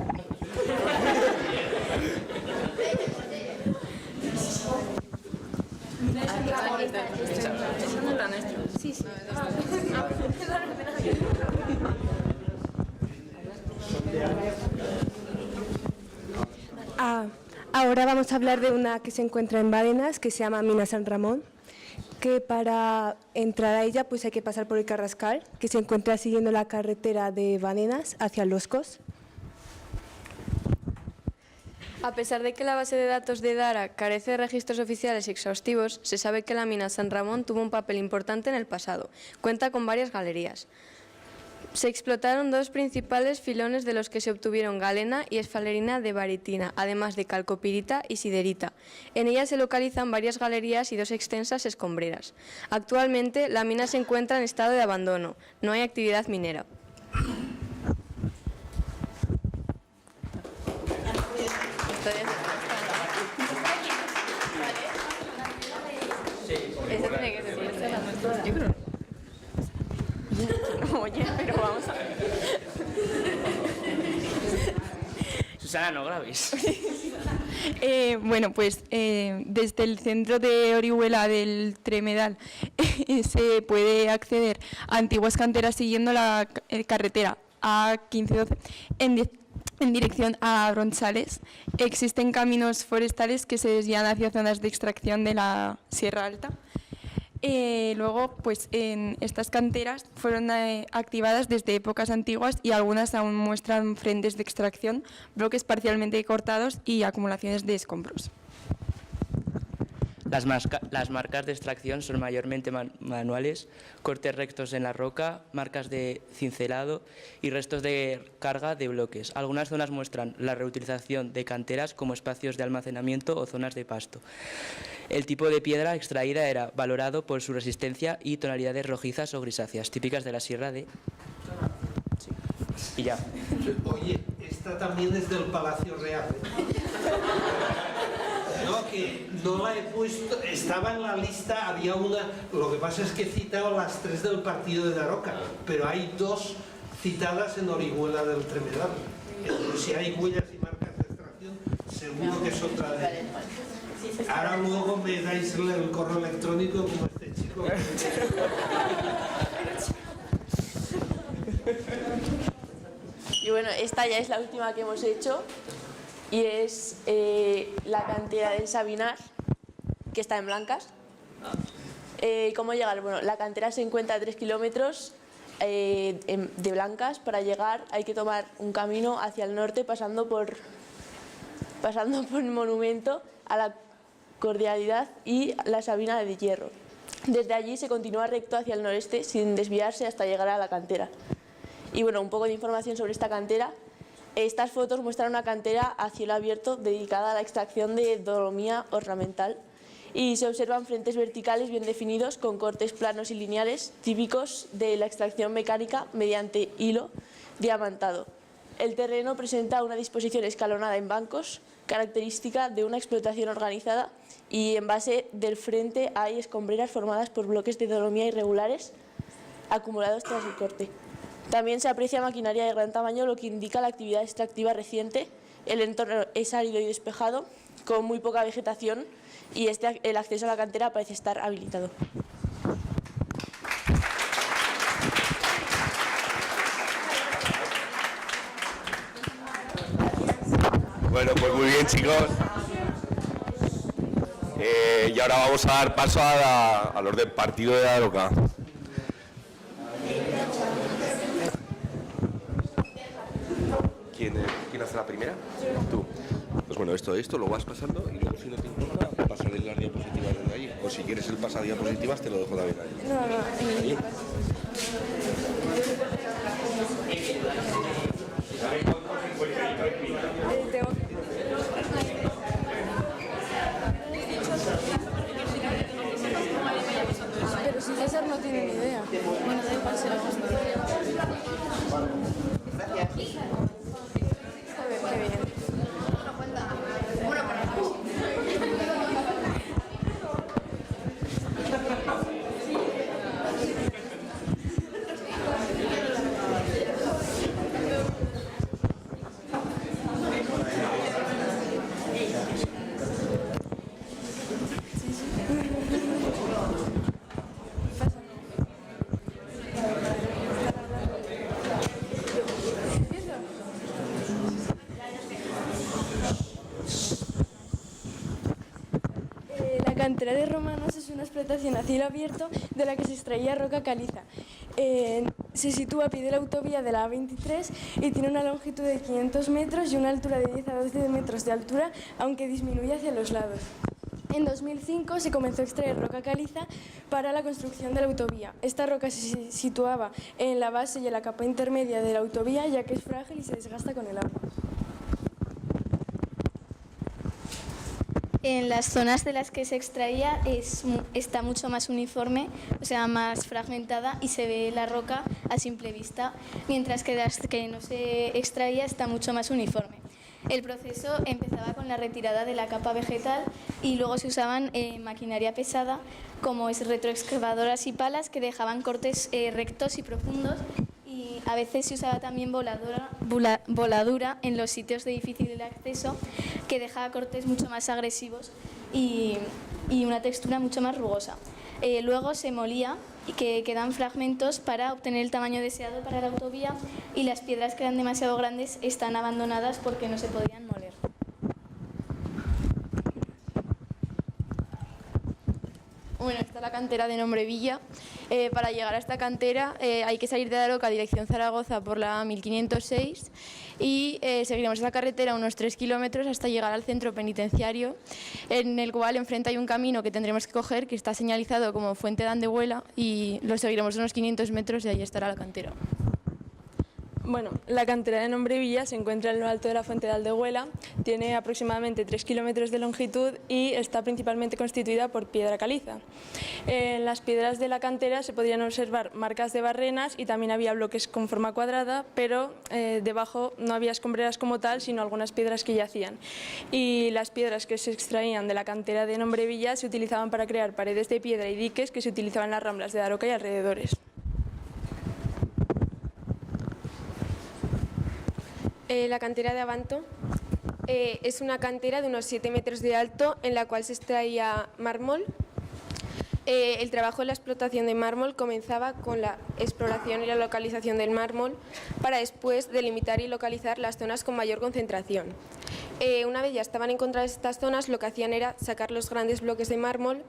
Ahora vamos a hablar de una que se encuentra en Badenas, que se llama Mina San Ramón, que para entrar a ella pues hay que pasar por el Carrascal, que se encuentra siguiendo la carretera de Badenas hacia Los Cos. A pesar de que la base de datos de Dara carece de registros oficiales y exhaustivos, se sabe que la mina San Ramón tuvo un papel importante en el pasado. Cuenta con varias galerías. Se explotaron dos principales filones de los que se obtuvieron galena y esfalerina de baritina, además de calcopirita y siderita. En ella se localizan varias galerías y dos extensas escombreras. Actualmente la mina se encuentra en estado de abandono, no hay actividad minera. Eso tiene que ser yo creo. Oye, pero vamos a ver. Susana, no grabes. Bueno, pues desde el centro de Orihuela del Tremedal se puede acceder a antiguas canteras siguiendo la carretera A1512 en dirección a Bronchales. Existen caminos forestales que se desvían hacia zonas de extracción de la Sierra Alta. Luego, pues en estas canteras fueron activadas desde épocas antiguas y algunas aún muestran frentes de extracción, bloques parcialmente cortados y acumulaciones de escombros. Las marcas de extracción son mayormente manuales, cortes rectos en la roca, marcas de cincelado y restos de carga de bloques. Algunas zonas muestran la reutilización de canteras como espacios de almacenamiento o zonas de pasto. El tipo de piedra extraída era valorado por su resistencia y tonalidades rojizas o grisáceas, típicas de la sierra de... Sí. Y ya. Oye, esta también es del Palacio Real. No, que no la he puesto, estaba en la lista, había una, lo que pasa es que he citado las tres del partido de Daroca, pero hay dos citadas en Orihuela del Tremedal. Entonces, si hay huellas y marcas de extracción, seguro que es otra de ellas. Ahora luego me dais el correo electrónico como este chico. Y bueno, esta ya es la última que hemos hecho. Y es la cantera del Sabinar, que está en Blancas. ¿Cómo llegar? Bueno, la cantera se encuentra a 3 kilómetros de Blancas. Para llegar hay que tomar un camino hacia el norte pasando por el monumento a la cordialidad y la Sabina de Hierro. Desde allí se continúa recto hacia el noreste sin desviarse hasta llegar a la cantera. Y bueno, un poco de información sobre esta cantera. Estas fotos muestran una cantera a cielo abierto dedicada a la extracción de dolomía ornamental y se observan frentes verticales bien definidos con cortes planos y lineales típicos de la extracción mecánica mediante hilo diamantado. El terreno presenta una disposición escalonada en bancos, característica de una explotación organizada, y en base del frente hay escombreras formadas por bloques de dolomía irregulares acumulados tras el corte. También se aprecia maquinaria de gran tamaño, lo que indica la actividad extractiva reciente. El entorno es árido y despejado, con muy poca vegetación, y el acceso a la cantera parece estar habilitado. Bueno, pues muy bien, chicos. Y ahora vamos a dar paso a los del partido de Daroca. ¿Quién hace la primera? Tú. Pues bueno, esto lo vas pasando y luego, si no te importa, pasaré las diapositivas desde allí. O si quieres el pasadiapositivas, te lo dejo también ahí. ¿Ahí? Pero si César no tiene ni idea. Bueno, da igual, se lo Qué bien. La cantera de Romanos es una explotación a cielo abierto de la que se extraía roca caliza. Se sitúa a pie de la autovía de la A23 y tiene una longitud de 500 metros y una altura de 10 a 12 metros de altura, aunque disminuye hacia los lados. En 2005 se comenzó a extraer roca caliza para la construcción de la autovía. Esta roca se situaba en la base y en la capa intermedia de la autovía, ya que es frágil y se desgasta con el agua. En las zonas de las que se extraía está mucho más uniforme, o sea, más fragmentada, y se ve la roca a simple vista, mientras que las que no se extraía está mucho más uniforme. El proceso empezaba con la retirada de la capa vegetal y luego se usaban maquinaria pesada como retroexcavadoras y palas que dejaban cortes rectos y profundos, y a veces se usaba también voladura en los sitios de difícil acceso, que dejaba cortes mucho más agresivos y una textura mucho más rugosa. Luego se molía y que quedan fragmentos para obtener el tamaño deseado para la autovía, y las piedras que eran demasiado grandes están abandonadas porque no se podían moler. Bueno, esta es la cantera de nombre Villa. Para llegar a esta cantera hay que salir de Daroca, dirección Zaragoza, por la 1506 y seguiremos esa carretera unos 3 kilómetros hasta llegar al centro penitenciario, en el cual enfrente hay un camino que tendremos que coger, que está señalizado como Fuente de Andehuela, y lo seguiremos unos 500 metros y ahí estará la cantera. Bueno, la cantera de nombre Villa se encuentra en lo alto de la Fuente de Aldehuela, tiene aproximadamente 3 kilómetros de longitud y está principalmente constituida por piedra caliza. En las piedras de la cantera se podían observar marcas de barrenas y también había bloques con forma cuadrada, pero debajo no había escombreras como tal, sino algunas piedras que yacían. Y las piedras que se extraían de la cantera de nombre Villa se utilizaban para crear paredes de piedra y diques que se utilizaban en las ramblas de Daroca y alrededores. La cantera de Abanto es una cantera de unos 7 metros de alto en la cual se extraía mármol. El trabajo en la explotación de mármol comenzaba con la exploración y la localización del mármol para después delimitar y localizar las zonas con mayor concentración. Una vez ya estaban encontradas estas zonas, lo que hacían era sacar los grandes bloques de mármol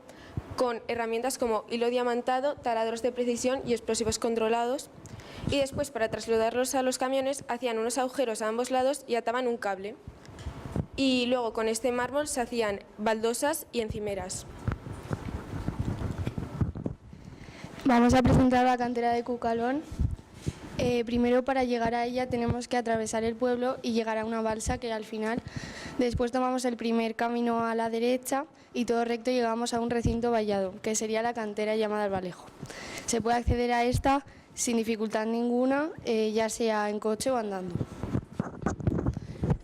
con herramientas como hilo diamantado, taladros de precisión y explosivos controlados, y después, para trasladarlos a los camiones, hacían unos agujeros a ambos lados y ataban un cable. Y luego con este mármol se hacían baldosas y encimeras. Vamos a presentar la cantera de Cucalón. Primero, para llegar a ella tenemos que atravesar el pueblo y llegar a una balsa que al final, después tomamos el primer camino a la derecha y todo recto llegamos a un recinto vallado, que sería la cantera llamada El Valejo. Se puede acceder a esta sin dificultad ninguna, ya sea en coche o andando.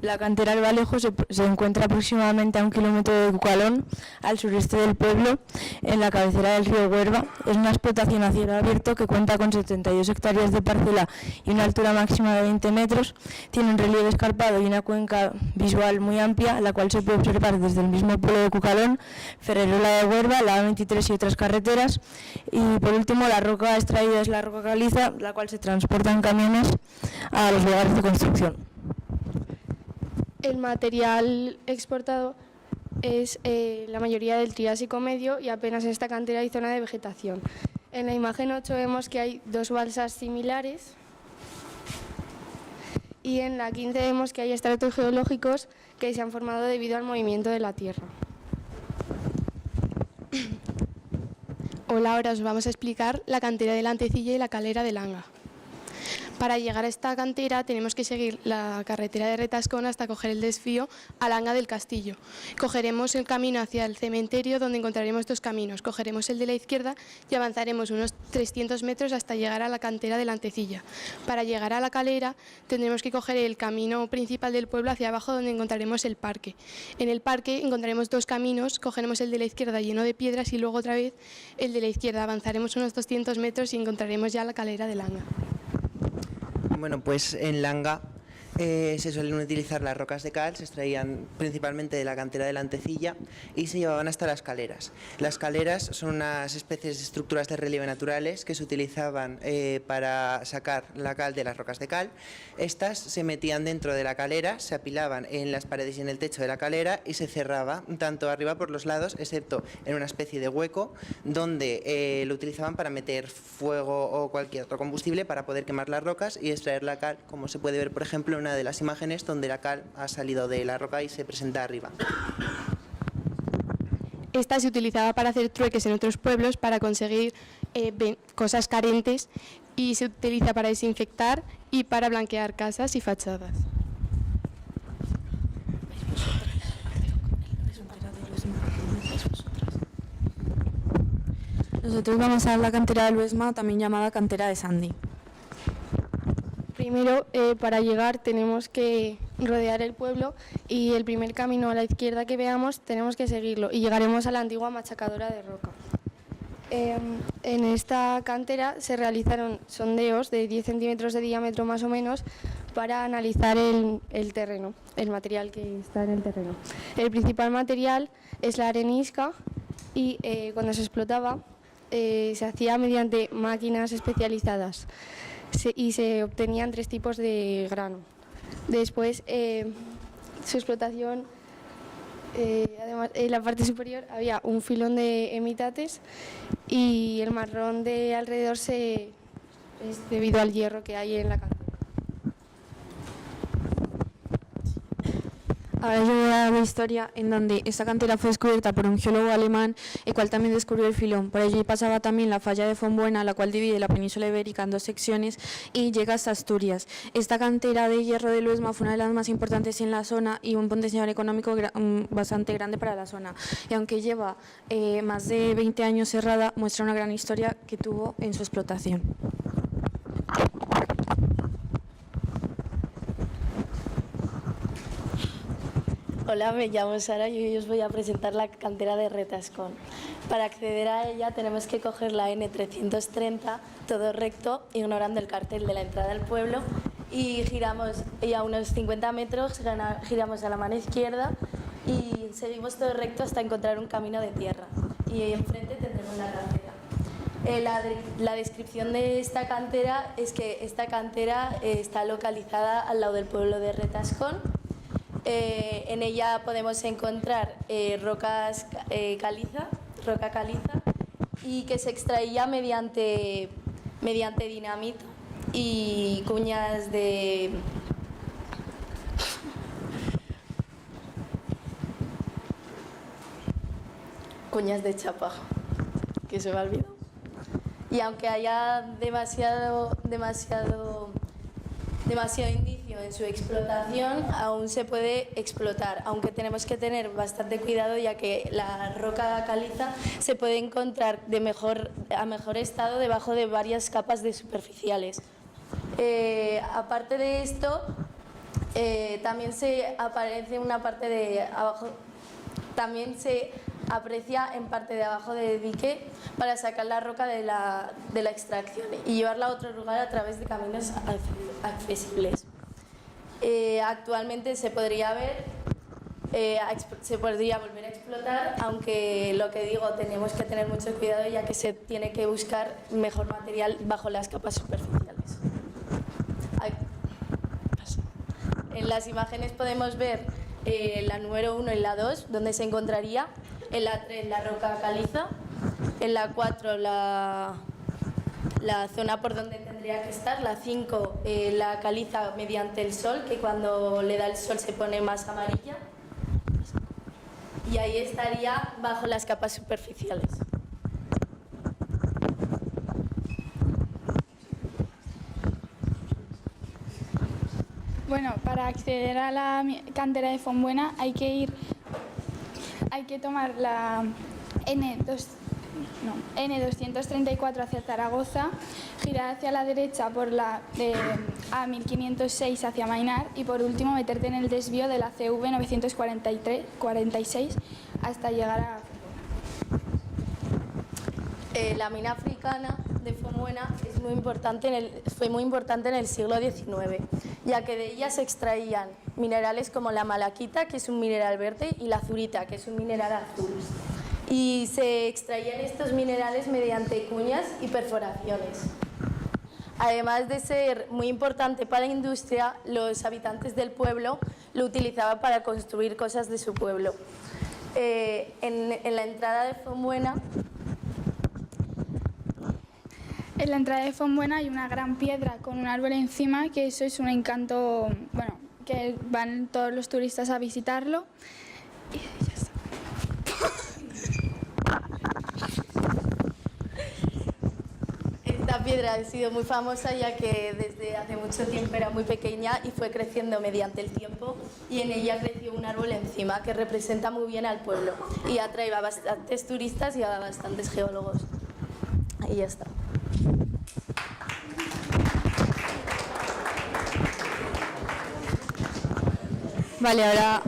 La cantera El Valejo se encuentra aproximadamente a 1 kilómetro de Cucalón, al sureste del pueblo, en la cabecera del río Huerva. Es una explotación a cielo abierto que cuenta con 72 hectáreas de parcela y una altura máxima de 20 metros. Tiene un relieve escarpado y una cuenca visual muy amplia, la cual se puede observar desde el mismo pueblo de Cucalón, Ferrerola de Huerva, la A23 y otras carreteras. Y por último, la roca extraída es la roca caliza, la cual se transporta en camiones a los lugares de construcción. El material exportado es la mayoría del Triásico medio y apenas en esta cantera hay zona de vegetación. En la imagen 8 vemos que hay 2 balsas similares y en la 15 vemos que hay estratos geológicos que se han formado debido al movimiento de la Tierra. Hola, ahora os vamos a explicar la cantera de la Antecilla y la calera de Langa. Para llegar a esta cantera tenemos que seguir la carretera de Retascón hasta coger el desvío a Langa del Castillo. Cogeremos el camino hacia el cementerio donde encontraremos 2 caminos. Cogeremos el de la izquierda y avanzaremos unos 300 metros hasta llegar a la cantera de la Antecilla. Para llegar a la calera tendremos que coger el camino principal del pueblo hacia abajo donde encontraremos el parque. En el parque encontraremos 2 caminos, cogeremos el de la izquierda lleno de piedras y luego otra vez el de la izquierda. Avanzaremos unos 200 metros y encontraremos ya la calera de Langa. Bueno, pues en Langa se suelen utilizar las rocas de cal, se extraían principalmente de la cantera de la Antecilla y se llevaban hasta las caleras. Las caleras son unas especies de estructuras de relieve naturales que se utilizaban para sacar la cal de las rocas de cal. Estas se metían dentro de la calera, se apilaban en las paredes y en el techo de la calera y se cerraba tanto arriba por los lados, excepto en una especie de hueco donde lo utilizaban para meter fuego o cualquier otro combustible para poder quemar las rocas y extraer la cal, como se puede ver por ejemplo en una de las imágenes donde la cal ha salido de la roca y se presenta arriba. Esta se utilizaba para hacer trueques en otros pueblos para conseguir cosas carentes y se utiliza para desinfectar y para blanquear casas y fachadas. Nosotros vamos a la cantera del Luesma, también llamada cantera de Sandy. Primero, para llegar tenemos que rodear el pueblo y el primer camino a la izquierda que veamos tenemos que seguirlo y llegaremos a la antigua machacadora de roca. En esta cantera se realizaron sondeos de 10 centímetros de diámetro más o menos para analizar el terreno, el material que está en el terreno. El principal material es la arenisca y cuando se explotaba se hacía mediante máquinas especializadas. Y se obtenían 3 tipos de grano. Después, su explotación, además, en la parte superior había un filón de hemitates y el marrón de alrededor es debido al hierro que hay en la cantera. Ahora yo voy a dar una historia en donde esta cantera fue descubierta por un geólogo alemán, el cual también descubrió el filón. Por allí pasaba también la falla de Fonbuena, la cual divide la península ibérica en 2 secciones y llega hasta Asturias. Esta cantera de hierro de Luesma fue una de las más importantes en la zona y un potencial económico bastante grande para la zona. Y aunque lleva más de 20 años cerrada, muestra una gran historia que tuvo en su explotación. Hola, me llamo Sara y hoy os voy a presentar la cantera de Retascón. Para acceder a ella tenemos que coger la N330, todo recto, ignorando el cartel de la entrada al pueblo, y giramos y a unos 50 metros, giramos a la mano izquierda y seguimos todo recto hasta encontrar un camino de tierra. Y ahí enfrente tendremos la cantera. La descripción de esta cantera es que esta cantera está localizada al lado del pueblo de Retascón. En ella podemos encontrar roca caliza y que se extraía mediante dinamita y cuñas de chapa, que se me ha olvidado. Y aunque haya demasiado demasiado indicio en su explotación, aún se puede explotar, aunque tenemos que tener bastante cuidado, ya que la roca caliza se puede encontrar a mejor estado debajo de varias capas de superficiales. Aparte de esto, también se aparece una parte de abajo, también se aprecia en parte de abajo del dique para sacar la roca de la extracción y llevarla a otro lugar a través de caminos accesibles. Actualmente se podría volver a explotar, aunque lo que digo, tenemos que tener mucho cuidado, ya que se tiene que buscar mejor material bajo las capas superficiales. En las imágenes podemos ver la número 1 y la 2, donde se encontraría; en la 3 la roca caliza, en la 4 la zona por donde tendría que estar, la 5 la caliza mediante el sol, que cuando le da el sol se pone más amarilla, y ahí estaría bajo las capas superficiales. Bueno, para acceder a la cantera de Fonbuena hay que tomar la N234 hacia Zaragoza, girar hacia la derecha por la de A1506 hacia Mainar y por último meterte en el desvío de la CV 946 hasta llegar a la mina africana de Fonbuena fue muy importante en el siglo XIX, ya que de ella se extraían minerales como la malaquita, que es un mineral verde, y la azurita, que es un mineral azul. Y se extraían estos minerales mediante cuñas y perforaciones. Además de ser muy importante para la industria, los habitantes del pueblo lo utilizaban para construir cosas de su pueblo. En la entrada de Fonbuena hay una gran piedra con un árbol encima, que eso es un encanto, bueno, que van todos los turistas a visitarlo. Y ya está. Esta piedra ha sido muy famosa, ya que desde hace mucho tiempo era muy pequeña y fue creciendo mediante el tiempo, y en ella creció un árbol encima que representa muy bien al pueblo y atrae a bastantes turistas y a bastantes geólogos. Ahí ya está. Vale, ahora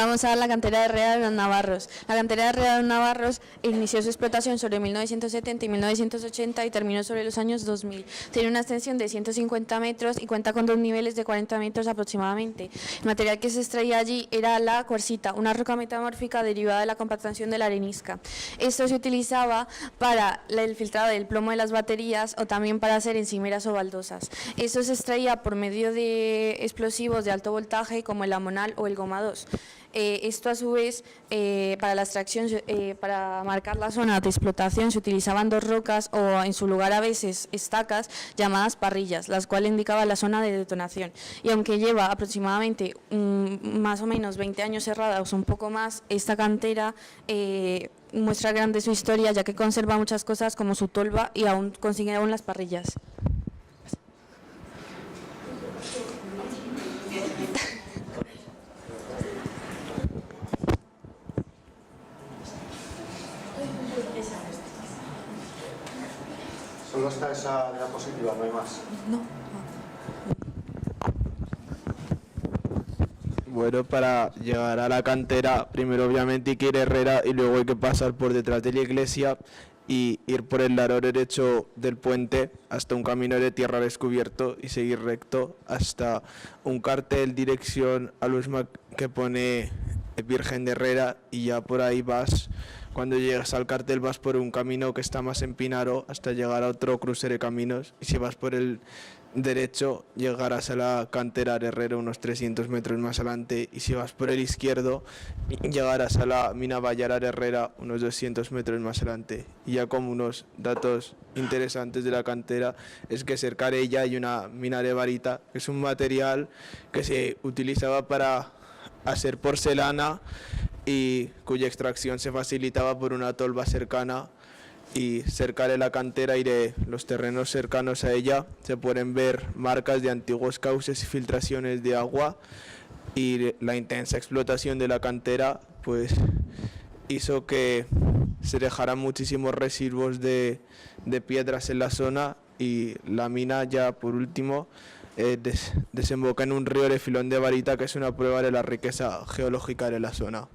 vamos a ver la cantera de Herrera de los Navarros. La cantera de Herrera de los Navarros inició su explotación sobre 1970 y 1980 y terminó sobre los años 2000. Tiene una extensión de 150 metros y cuenta con 2 niveles de 40 metros aproximadamente. El material que se extraía allí era la cuarsita, una roca metamórfica derivada de la compactación de la arenisca. Esto se utilizaba para el filtrado del plomo de las baterías o también para hacer encimeras o baldosas. Esto se extraía por medio de explosivos de alto voltaje como el amonal o el goma 2. Esto a su vez, para la extracción, para marcar la zona de explotación, se utilizaban 2 rocas o en su lugar a veces estacas llamadas parrillas, las cuales indicaban la zona de detonación. Y aunque lleva aproximadamente más o menos 20 años cerrada o un poco más, esta cantera muestra grande su historia, ya que conserva muchas cosas como su tolva y aún consigue las parrillas. Solo está esa diapositiva, no hay más. No. Bueno, para llegar a la cantera, primero obviamente hay que ir a Herrera y luego hay que pasar por detrás de la iglesia y ir por el lado derecho del puente hasta un camino de tierra descubierto y seguir recto hasta un cartel dirección a Luisma que pone Virgen de Herrera, y ya por ahí vas. Cuando llegas al cartel vas por un camino que está más empinado hasta llegar a otro cruce de caminos, y si vas por el derecho llegarás a la cantera de Herrera unos 300 metros más adelante, y si vas por el izquierdo llegarás a la mina Ballara de Herrera unos 200 metros más adelante. Y ya como unos datos interesantes de la cantera es que cerca de ella hay una mina de varita, que es un material que se utilizaba para hacer porcelana y cuya extracción se facilitaba por una tolva cercana y cerca de la cantera y de los terrenos cercanos a ella se pueden ver marcas de antiguos cauces y filtraciones de agua, y la intensa explotación de la cantera pues hizo que se dejaran muchísimos residuos de piedras en la zona, y la mina ya por último desemboca en un río de Filón de Varita, que es una prueba de la riqueza geológica de la zona.